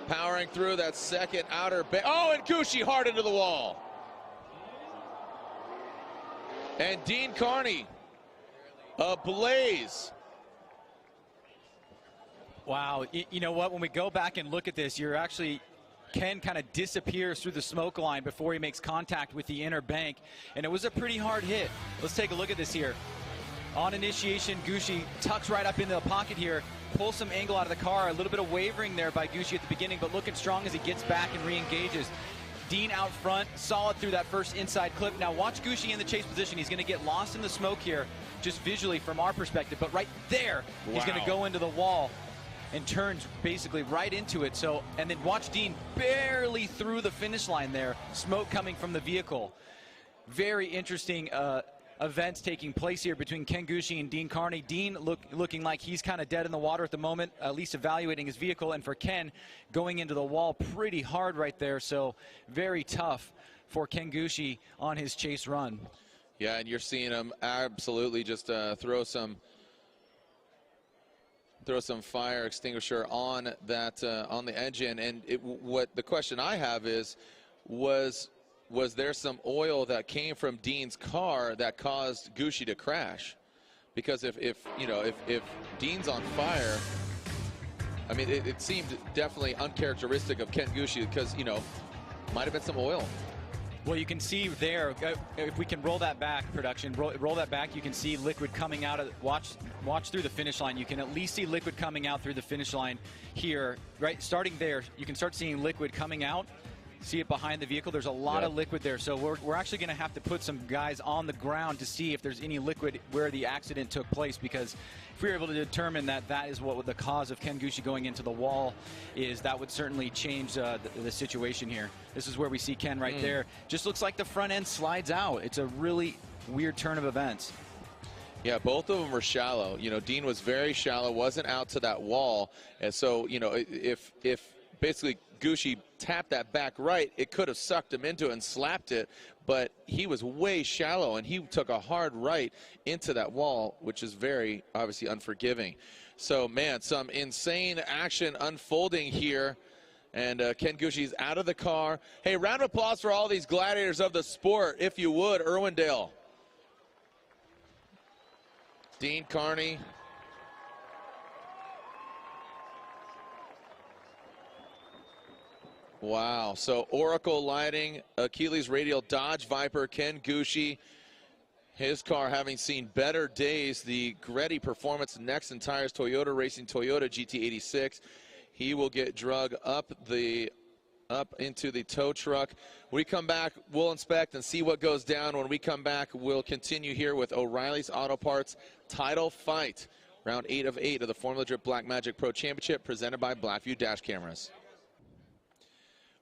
Speaker 1: powering through that second outer bank. Oh, and Gucci hard into the wall. And Deane Carney ablaze.
Speaker 2: Wow, you know what, when we go back and look at this, you're actually, Ken kind of disappears through the smoke line before he makes contact with the inner bank, and it was a pretty hard hit. Let's take a look at this here. On initiation, Gucci tucks right up into the pocket here, pulls some angle out of the car. A little bit of wavering there by Gucci at the beginning, but looking strong as he gets back and re-engages. Deane out front, solid through that first inside clip. Now watch Gucci in the chase position. He's going to get lost in the smoke here, just visually from our perspective, but right there, he's going to go into the wall and turns basically right into it. So, and then watch Deane barely through the finish line there, smoke coming from the vehicle. Very interesting events taking place here between Ken Gucci and Deane Carney. Deane looking like he's kind of dead in the water at the moment, at least evaluating his vehicle, and for Ken, going into the wall pretty hard right there. So very tough for Ken Gucci on his chase run.
Speaker 1: Yeah, and you're seeing him absolutely just throw some fire extinguisher on that on the engine. And what the question I have is, was there some oil that came from Deane's car that caused Gucci to crash? Because if Deane's on fire, I mean, it seemed definitely uncharacteristic of Ken Gucci, because might have been some oil.
Speaker 2: Well, you can see there, if we can roll that back, production, roll that back, you can see liquid coming out of, watch through the finish line. You can at least see liquid coming out through the finish line here, right? Starting there, you can start seeing liquid coming out. See it behind the vehicle. There's a lot of liquid there. So we're actually going to have to put some guys on the ground to see if there's any liquid where the accident took place, because if we were able to determine that that is what the cause of Ken Gucci going into the wall is, that would certainly change the situation here. This is where we see Ken right there. Just looks like the front end slides out. It's a really weird turn of events.
Speaker 1: Yeah, both of them were shallow. Deane was very shallow, wasn't out to that wall. And so, if basically Gucci tapped that back right, it could have sucked him into it and slapped it, but he was way shallow, and he took a hard right into that wall, which is very obviously unforgiving. So, man, some insane action unfolding here, and Ken Gucci's out of the car. Hey, round of applause for all these gladiators of the sport, if you would. Irwindale. Deane Carney. Wow. So Oracle Lighting, Achilles Radial, Dodge Viper, Ken Gucci. His car having seen better days. The Greddy Performance Nexen Tires Toyota Racing Toyota GT86. He will get drug up into the tow truck. When we come back, we'll inspect and see what goes down. When we come back, we'll continue here with O'Reilly's Auto Parts title fight. round 8 of 8 of the Formula Drift Black Magic Pro Championship presented by Blackview Dash Cameras.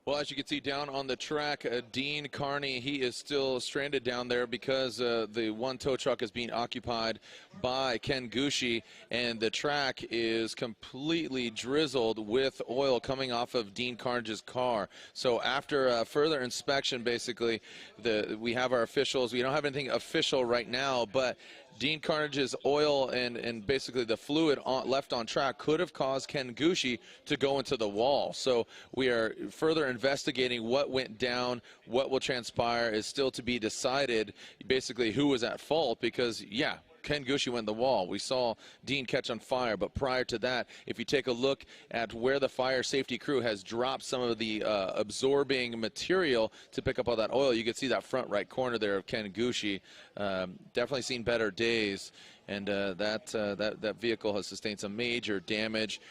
Speaker 1: Well, as you can see down on the track, Deane Carney, he is still stranded down there because the one tow truck is being occupied by Ken Gushi, and the track is completely drizzled with oil coming off of Deane Carnage's car. So after further inspection, basically, we have our officials. We don't have anything official right now, but Deane Carnage's oil and basically the fluid left on track could have caused Ken Gushi to go into the wall. So we are further investigating what went down. What will transpire is still to be decided, basically who was at fault, because, yeah, Ken Gushi went in the wall. We saw Deane catch on fire, but prior to that, if you take a look at where the fire safety crew has dropped some of the absorbing material to pick up all that oil, you can see that front right corner there of Ken Gushi. Definitely seen better days, and that vehicle has sustained some major damage.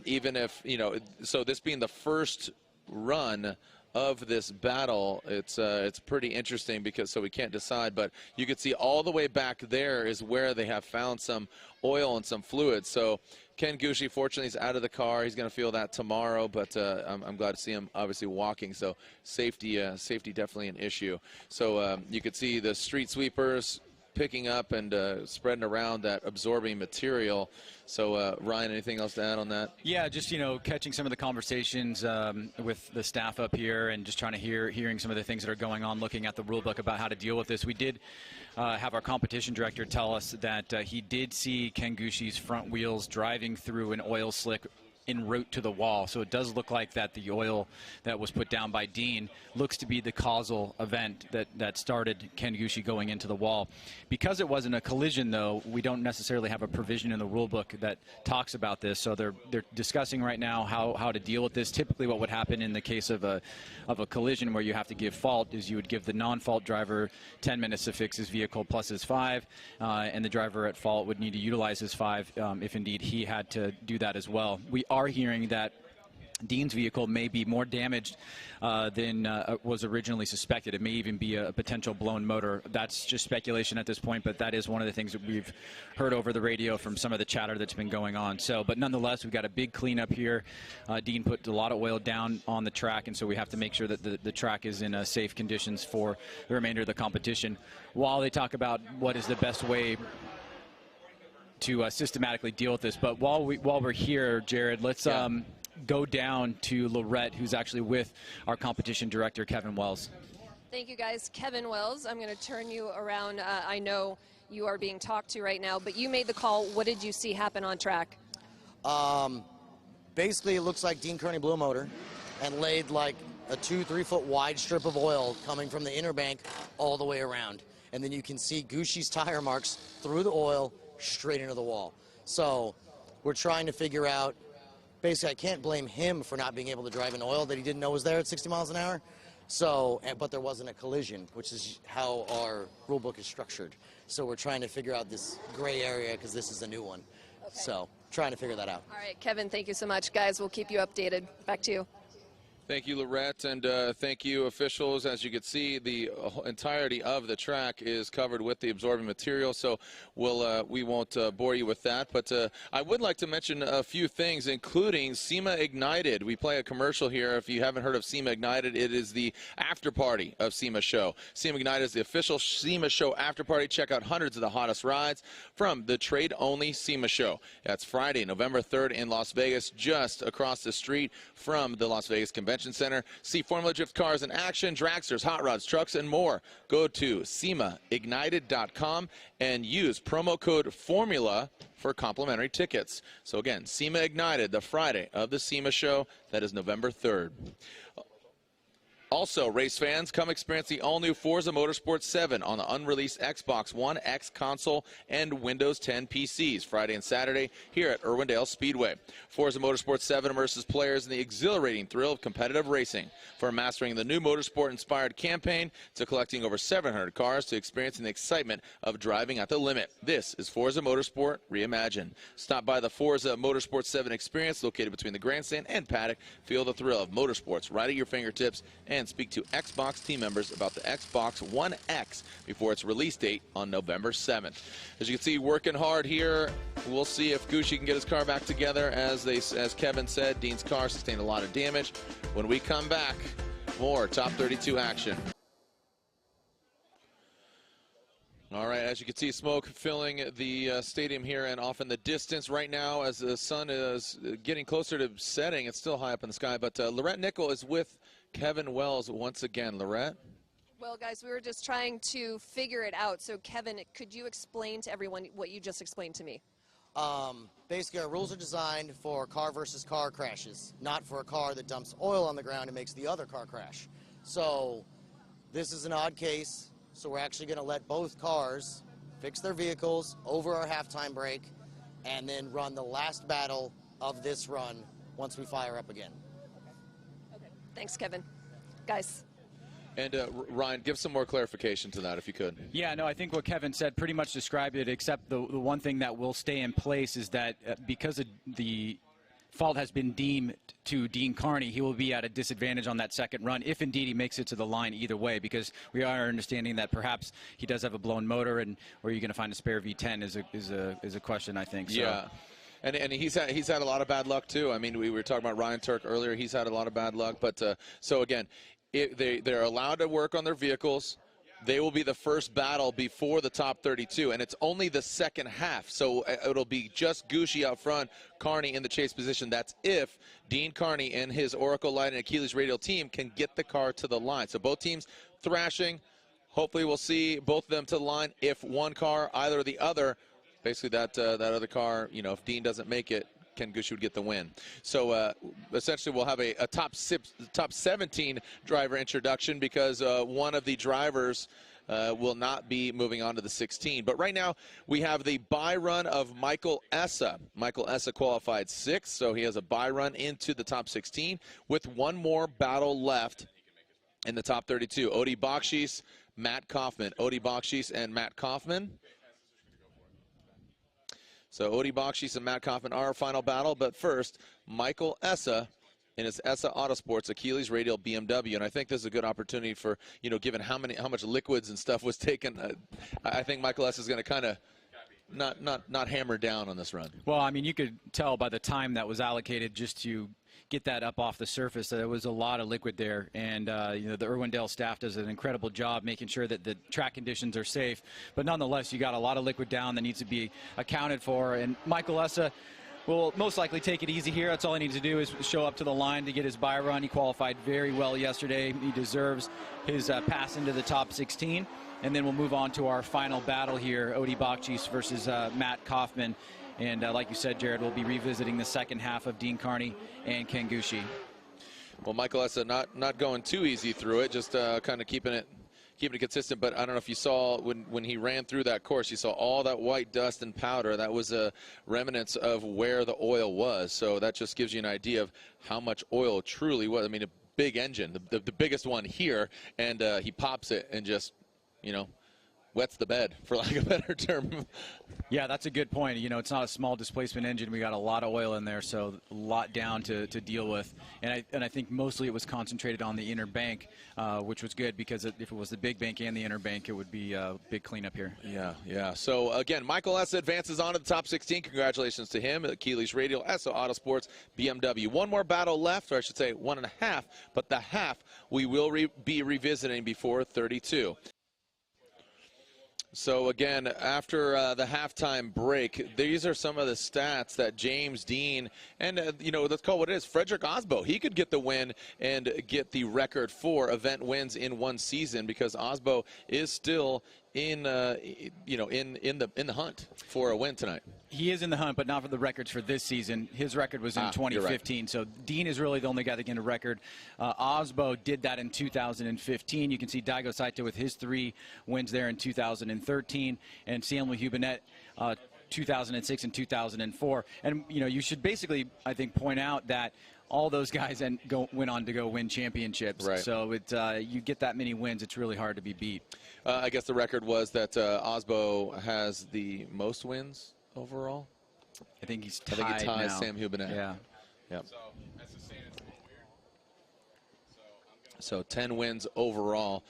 Speaker 1: Even if, you know, so this being the first run of this battle, it's pretty interesting because so we can't decide, but you can see all the way back there is where they have found some oil and some fluid. So Ken Gushi, fortunately, is out of the car. He's going to feel that tomorrow, but I'm glad to see him obviously walking. So safety definitely an issue. So you could see the street sweepers picking up and spreading around that absorbing material. So Ryan, anything else to add on that?
Speaker 2: Yeah, just, you know, catching some of the conversations with the staff up here and just trying to hearing some of the things that are going on, looking at the rule book about how to deal with this. We did have our competition director tell us that he did see Ken Gushi's front wheels driving through an oil slick en route to the wall. So it does look like that the oil that was put down by Deane looks to be the causal event that started Ken Gushi going into the wall. Because it wasn't a collision, though, we don't necessarily have a provision in the rule book that talks about this. So they're discussing right now how to deal with this. Typically what would happen in the case of a collision where you have to give fault is you would give the non-fault driver 10 minutes to fix his vehicle plus his 5, and the driver at fault would need to utilize his 5 if indeed he had to do that as well. We are hearing that Deane's vehicle may be more damaged than was originally suspected. It may even be a potential blown motor. That's just speculation at this point, but that is one of the things that we've heard over the radio from some of the chatter that's been going on. So, but nonetheless, we've got a big cleanup here. Deane put a lot of oil down on the track, and so we have to make sure that the track is in safe conditions for the remainder of the competition. While they talk about what is the best way to systematically deal with this, but while we're here, Jared, let's go down to Lorette, who's actually with our competition director, Kevin Wells.
Speaker 5: Thank you, guys. Kevin Wells, I'm going to turn you around. I know you are being talked to right now, but you made the call. What did you see happen on track?
Speaker 11: Basically, it looks like Deane Carney blew a motor and laid like a 2-3 foot wide strip of oil coming from the inner bank all the way around. And then you can see Gushi's tire marks through the oil straight into the wall. So we're trying to figure out, basically I can't blame him for not being able to drive in oil that he didn't know was there at 60 miles an hour. So, but there wasn't a collision, which is how our rule book is structured. So we're trying to figure out this gray area because this is a new one. Okay. So trying to figure that out.
Speaker 5: All right, Kevin, thank you so much. Guys, we'll keep you updated. Back to you.
Speaker 1: Thank you, Lorette, and thank you, officials. As you can see, the entirety of the track is covered with the absorbing material, so we won't bore you with that. But I would like to mention a few things, including SEMA Ignited. We play a commercial here. If you haven't heard of SEMA Ignited, it is the after party of SEMA Show. SEMA Ignited is the official SEMA Show after party. Check out hundreds of the hottest rides from the trade-only SEMA Show. That's Friday, November 3rd in Las Vegas, just across the street from the Las Vegas Convention Center. See Formula Drift cars in action, dragsters, hot rods, trucks, and more. Go to SEMAignited.com and use promo code FORMULA for complimentary tickets. So again, SEMA Ignited, the Friday of the SEMA Show. That is November 3rd. Also, race fans, come experience the all-new Forza Motorsport 7 on the unreleased Xbox One X console and Windows 10 PCs Friday and Saturday here at Irwindale Speedway. Forza Motorsport 7 immerses players in the exhilarating thrill of competitive racing. From mastering the new motorsport-inspired campaign to collecting over 700 cars to experiencing the excitement of driving at the limit. This is Forza Motorsport Reimagined. Stop by the Forza Motorsport 7 experience located between the grandstand and paddock. Feel the thrill of motorsports right at your fingertips and and speak to Xbox team members about the Xbox One X before its release date on November 7th. As you can see, working hard here. We'll see if Gucci can get his car back together. As Kevin said, Deane's car sustained a lot of damage. When we come back, more Top 32 action. All right, as you can see, smoke filling the stadium here and off in the distance right now as the sun is getting closer to setting. It's still high up in the sky, but Lorette Nickel is with Kevin Wells once again. Lorette?
Speaker 5: Well, guys, we were just trying to figure it out. So, Kevin, could you explain to everyone what you just explained to me?
Speaker 11: Basically, our rules are designed for car versus car crashes, not for a car that dumps oil on the ground and makes the other car crash. So this is an odd case. So we're actually going to let both cars fix their vehicles over our halftime break and then run the last battle of this run once we fire up again.
Speaker 5: Okay. Thanks, Kevin. Guys.
Speaker 1: And Ryan, give some more clarification to that if you could.
Speaker 2: Yeah, no, I think what Kevin said pretty much described it, except the one thing that will stay in place is that because of the fault has been deemed to Deane Carney, he will be at a disadvantage on that second run if indeed he makes it to the line either way, because we are understanding that perhaps he does have a blown motor, and where you're going to find a spare V10 is a question, I think. So.
Speaker 1: Yeah. And he's had a lot of bad luck too. I mean, we were talking about Ryan Turk earlier. He's had a lot of bad luck, but so again, they're allowed to work on their vehicles. They will be the first battle before the top 32, and it's only the second half. So it'll be just Gucci out front, Carney in the chase position. That's if Deane Carney and his Oracle Light and Achilles Radial team can get the car to the line. So both teams thrashing. Hopefully we'll see both of them to the line. If one car, either or the other, basically that other car, you know, if Deane doesn't make it, Ken Gucci would get the win. So essentially we'll have a top 17 driver introduction because one of the drivers will not be moving on to the 16. But right now we have the bye run of Michael Essa. Michael Essa qualified 6th, so he has a bye run into the top 16 with one more battle left in the top 32. Odie Bakshis, Matt Kaufman. Odie Bakshis and Matt Kaufman. So Odie Bakshis and Matt Kaufman are our final battle, but first, Michael Essa in his Essa Autosports Achilles Radial BMW, and I think this is a good opportunity for, you know, given how much liquids and stuff was taken, I think Michael Essa is going to kind of not hammer down on this run.
Speaker 2: Well, I mean, you could tell by the time that was allocated just to get that up off the surface that there was a lot of liquid there, and you know, the Irwindale staff does an incredible job making sure that the track conditions are safe, but nonetheless you got a lot of liquid down that needs to be accounted for, and Michael Essa will most likely take it easy here. That's all he needs to do is show up to the line to get his bye run. He qualified very well yesterday. He deserves his pass into the top 16, and then we'll move on to our final battle here, Odie Bakshis versus Matt Kaufman. And like you said, Jared, we'll be revisiting the second half of Deane Carney and Ken Gucci.
Speaker 1: Well, Michael Essa not going too easy through it, just kind of keeping it consistent. But I don't know if you saw when he ran through that course, you saw all that white dust and powder. That was a remnants of where the oil was. So that just gives you an idea of how much oil truly was. I mean, a big engine, the biggest one here, and he pops it and just, you know, wets the bed, for lack of a better term.
Speaker 2: Yeah, that's a good point. You know, it's not a small displacement engine. We got a lot of oil in there, so a lot down to deal with. And I think mostly it was concentrated on the inner bank, which was good because if it was the big bank and the inner bank, it would be a big cleanup here.
Speaker 1: Yeah. So, again, Michael Essa advances on to the top 16. Congratulations to him. Achilles Radial, Essa Autosports, BMW. One more battle left, or I should say 1.5, but the half we will be revisiting before 32. So again, after the halftime break, these are some of the stats that James Deane and, you know, let's call it what it is, Frederick Osbo, he could get the win and get the record for event wins in one season because Osbo is still in the hunt for a win tonight.
Speaker 2: He is in the hunt, but not for the records for this season. His record was in 2015, right. So Deane is really the only guy that can get a record. Osbo did that in 2015. You can see Daigo Saito with his 3 wins there in 2013, and Samuel Hubinet 2006 and 2004. And, you know, you should basically, I think, point out that all those guys went on to go win championships.
Speaker 1: Right.
Speaker 2: So you get that many wins, it's really hard to be beat.
Speaker 1: I guess the record was that Osbo has the most wins overall.
Speaker 2: I think he's tied.
Speaker 1: I think he ties
Speaker 2: now.
Speaker 1: Sam Hubinet.
Speaker 2: Yeah.
Speaker 1: Yep. So 10 wins overall.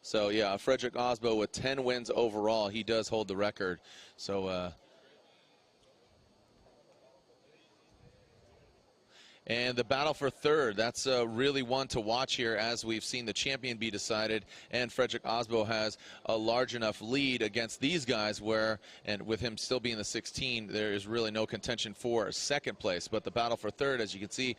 Speaker 1: So yeah, Frederick Osbo with 10 wins overall. He does hold the record. So and the battle for third, that's really one to watch here, as we've seen the champion be decided, and Frederick Osbo has a large enough lead against these guys where, and with him still being the 16, there is really no contention for second place. But the battle for third, as you can see,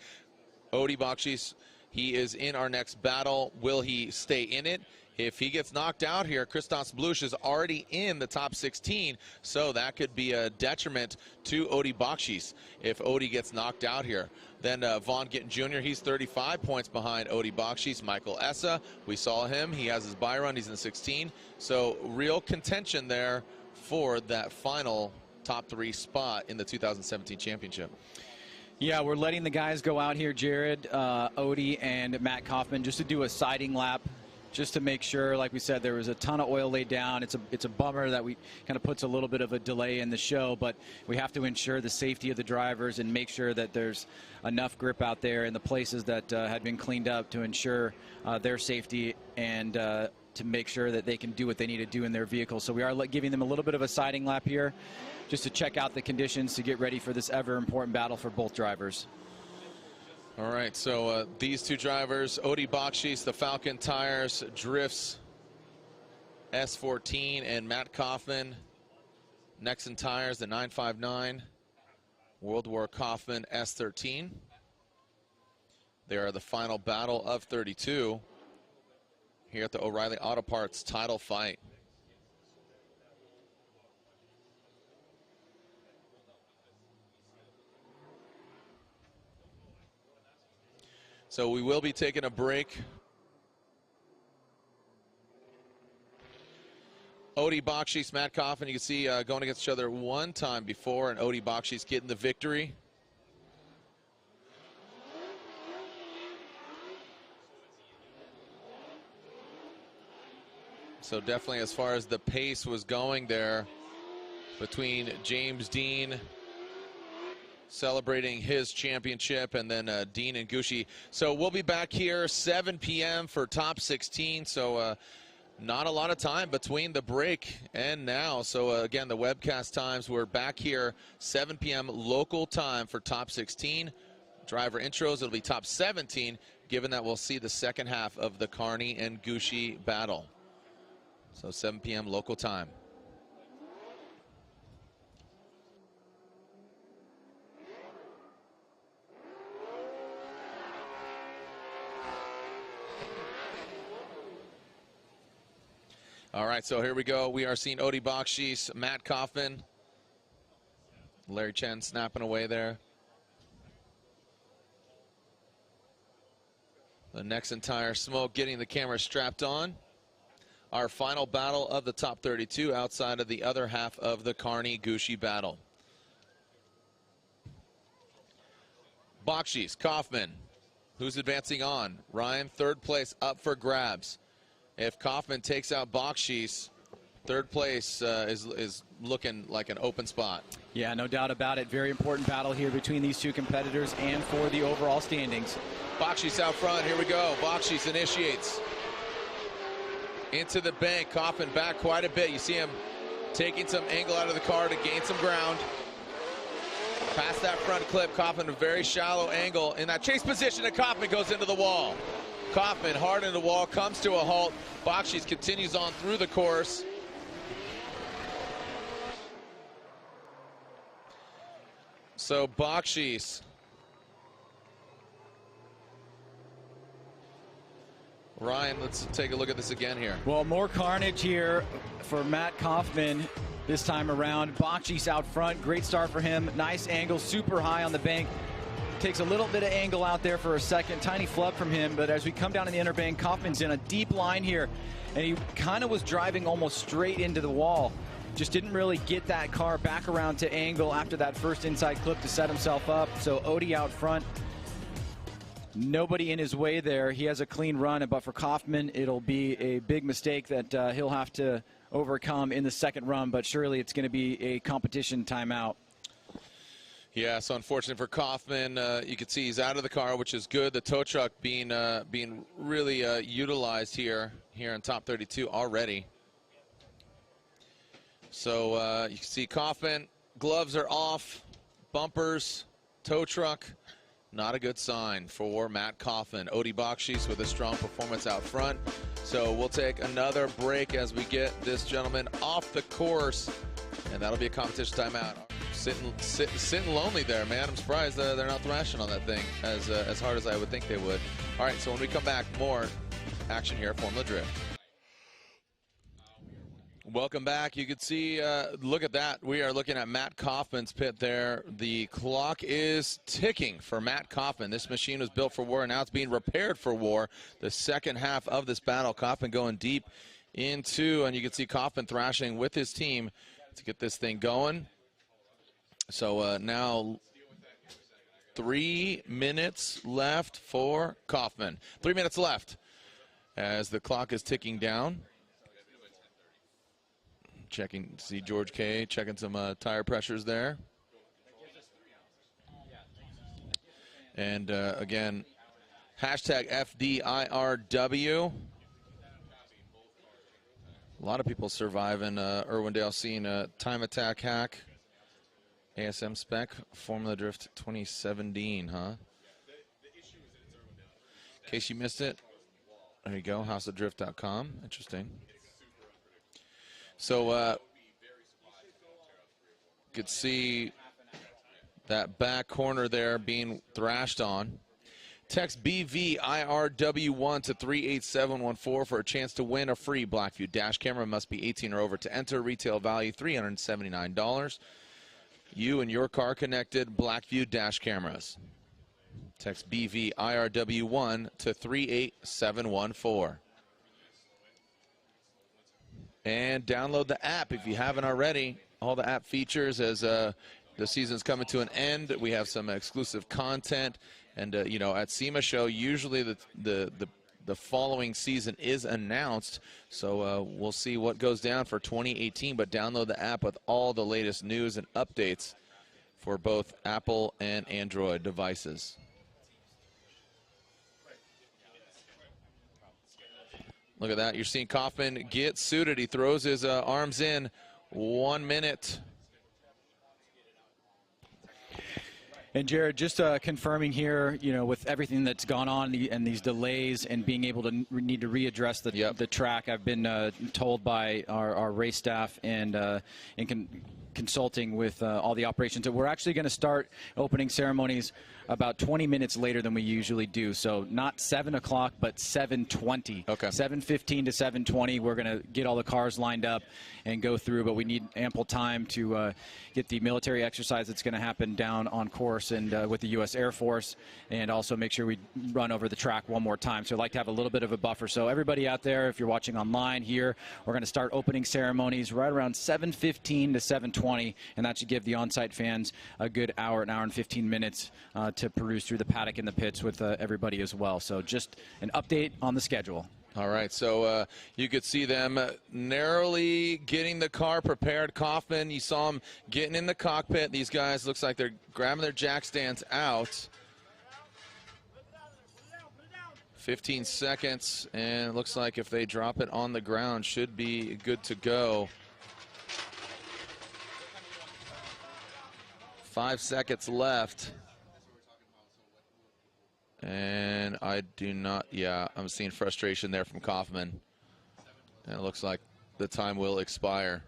Speaker 1: Odie Bakshis, he is in our next battle. Will he stay in it? If he gets knocked out here, Christos Blush is already in the top 16, so that could be a detriment to Odie Bakshis if Odie gets knocked out here. Then Vaughn Gittin Jr., he's 35 points behind Odie Bakshis. Michael Essa, we saw him. He has his bye run. He's in 16. So real contention there for that final top 3 spot in the 2017 championship.
Speaker 2: Yeah, we're letting the guys go out here, Jared, Odie, and Matt Kaufman, just to do a siding lap, just to make sure. Like we said, there was a ton of oil laid down. It's a bummer that we kind of puts a little bit of a delay in the show, but we have to ensure the safety of the drivers and make sure that there's enough grip out there in the places that had been cleaned up to ensure their safety and to make sure that they can do what they need to do in their vehicle. So we are giving them a little bit of a siding lap here, just to check out the conditions to get ready for this ever important battle for both drivers.
Speaker 1: All right, so these two drivers, Odie Bakshis, the Falcon Tires, Drifts S14, and Matt Kaufman, Nexen Tires, the 959, World War Kaufman S13. They are the final battle of 32 here at the O'Reilly Auto Parts title fight. So we will be taking a break. Odie Bakshis, Matt Kaufman, you can see going against each other one time before, and Odie Bakshis getting the victory. So definitely, as far as the pace was going there between James Deane celebrating his championship, and then Deane and Gucci. So we'll be back here 7 p.m. for top 16. So not a lot of time between the break and now. So again, the webcast times, we're back here 7 p.m. local time for top 16. Driver intros, it'll be top 17, given that we'll see the second half of the Carney and Gucci battle. So 7 p.m. local time. All right, so here we go. We are seeing Odie Bakshis, Matt Kaufman, Larry Chen snapping away there. The Nexen Tire Smoke getting the camera strapped on. Our final battle of the top 32 outside of the other half of the Carney Gucci battle. Bakshis, Kaufman, who's advancing on? Ryan, third place up for grabs. If Kaufman takes out Bakshis, third place is looking like an open spot.
Speaker 2: Yeah, no doubt about it. Very important battle here between these two competitors and for the overall standings.
Speaker 1: Bakshis out front. Here we go. Bakshis initiates into the bank. Kaufman back quite a bit. You see him taking some angle out of the car to gain some ground. Past that front clip, Kaufman a very shallow angle in that chase position, and Kaufman goes into the wall. Kaufman hard in the wall, comes to a halt. Bakshis continues on through the course. So Bakshis. Ryan, let's take a look at this again here.
Speaker 2: Well, more carnage here for Matt Kaufman this time around. Bakshis out front, great start for him. Nice angle, super high on the bank. Takes a little bit of angle out there for a second, tiny flub from him, but as we come down in the inner bank, Kaufman's in a deep line here, and he kind of was driving almost straight into the wall. Just didn't really get that car back around to angle after that first inside clip to set himself up. So Odie out front, nobody in his way there. He has a clean run, but for Kaufman, it'll be a big mistake that he'll have to overcome in the second run, but surely it's going to be a competition timeout.
Speaker 1: Yeah, so unfortunate for Kaufman, you can see he's out of the car, which is good. The tow truck being really utilized here in top 32 already. So you can see Kaufman, gloves are off, bumpers, tow truck. Not a good sign for Matt Kaufman. Odie Bakshies with a strong performance out front. So we'll take another break as we get this gentleman off the course, and that'll be a competition timeout. Sitting lonely there, man. I'm surprised they're not thrashing on that thing as hard as I would think they would. All right, so when we come back, more action here at Formula Drift. Welcome back. You can see, look at that. We are looking at Matt Kaufman's pit there. The clock is ticking for Matt Kaufman. This machine was built for war, and now it's being repaired for war. The second half of this battle, Kaufman going deep into, and you can see Kaufman thrashing with his team to get this thing going. So now 3 minutes left for Kaufman. 3 minutes left as the clock is ticking down. Checking, see George K. checking some tire pressures there. And again, hashtag FDIRW. A lot of people surviving Irwindale, seeing a time attack hack. ASM spec, Formula Drift 2017, huh? In case you missed it, there you go, houseofdrift.com. Interesting. So you could see that back corner there being thrashed on. Text BVIRW1 to 38714 for a chance to win a free Blackview dash camera. Must be 18 or over to enter. Retail value $379. You and your car connected Blackview dash cameras. Text BVIRW1 to 38714. And download the app if you haven't already. All the app features as the season's coming to an end. We have some exclusive content. And, you know, at SEMA Show, usually the following season is announced. So we'll see what goes down for 2018. But download the app with all the latest news and updates for both Apple and Android devices. Look at that. You're seeing Kaufman get suited. He throws his arms in. 1 minute.
Speaker 12: And Jared, just confirming here, you know, with everything that's gone on and these delays and being able to need to readdress the track, I've been told by our race staff and consulting with all the operations that we're actually going to start opening ceremonies about 20 minutes later than we usually do. So not 7 o'clock, but 7:20.
Speaker 1: Okay.
Speaker 12: 7:15 to 7:20. We're going to get all the cars lined up and go through, but we need ample time to get the military exercise that's going to happen down on course and with the U.S. Air Force, and also make sure we run over the track one more time. So I'd like to have a little bit of a buffer. So everybody out there, if you're watching online here, we're going to start opening ceremonies right around 7:15 to 7:20, and that should give the on-site fans a good hour and 15 minutes to peruse through the paddock and the pits with everybody as well. So just an update on the schedule.
Speaker 1: All right, so you could see them narrowly getting the car prepared. Kaufman, you saw him getting in the cockpit. These guys looks like they're grabbing their jack stands out. 15 seconds, and it looks like if they drop it on the ground, should be good to go. 5 seconds left. And I do not, yeah, I'm seeing frustration there from Kaufman. And it looks like the time will expire.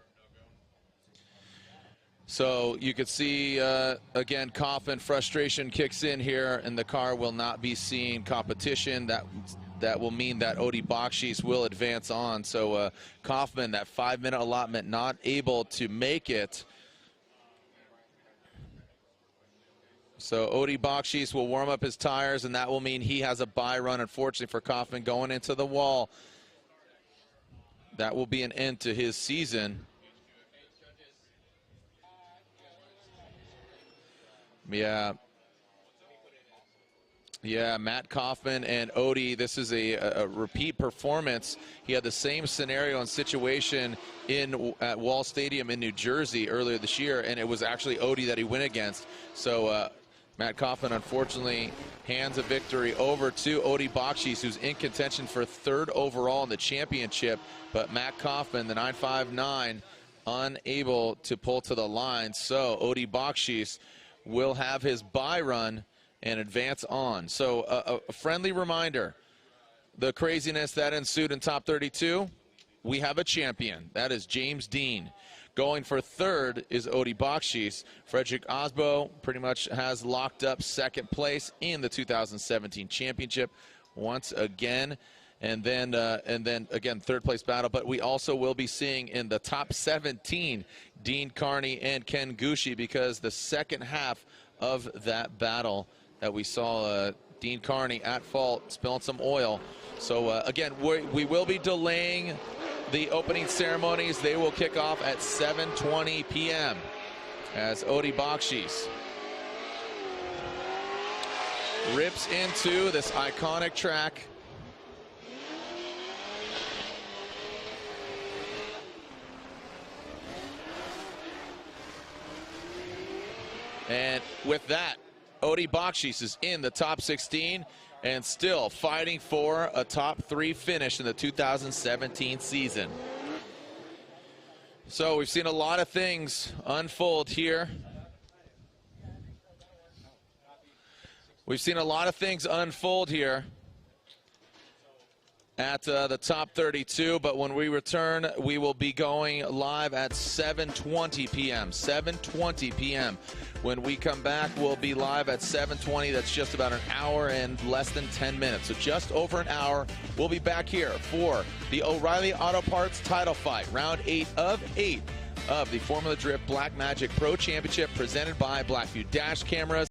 Speaker 1: So you could see, again, Kaufman, frustration kicks in here, and the car will not be seeing competition. That will mean that Odie Bakshies will advance on. So Kaufman, that 5-minute allotment, not able to make it. So Odie Bakshies will warm up his tires, and that will mean he has a bye run, unfortunately, for Kaufman going into the wall. That will be an end to his season. Yeah. Yeah, Matt Kaufman and Odie, this is a repeat performance. He had the same scenario and situation at Wall Stadium in New Jersey earlier this year, and it was actually Odie that he went against. So Matt Kaufman, unfortunately, hands a victory over to Odie Bakshis, who's in contention for 3rd overall in the championship. But Matt Kaufman, the 9.59, unable to pull to the line. So Odie Bakshis will have his bye run and advance on. So a friendly reminder, the craziness that ensued in top 32, we have a champion. That is James Deane. Going for 3rd is Odie Bakshis. Frederick Osbo pretty much has locked up 2nd place in the 2017 championship once again. And then again, 3rd place battle. But we also will be seeing in the top 17 Deane Carney and Ken Gucci, because the second half of that battle that we saw Deane Carney at fault, spilling some oil. So again, we will be delaying the opening ceremonies. They will kick off at 7:20 p.m. as Odie Bakshis rips into this iconic track. And with that, Odie Bakshis is in the top 16 and still fighting for a top 3 finish in the 2017 season. So we've seen a lot of things unfold here. We've seen a lot of things unfold here at the top 32, but when we return, we will be going live at 7:20 p.m. 7:20 p.m. When we come back, we'll be live at 7:20. That's just about an hour and less than 10 minutes. So just over an hour, we'll be back here for the O'Reilly Auto Parts title fight, round 8 of 8 of the Formula Drift Black Magic Pro Championship, presented by Blackview Dash Cameras.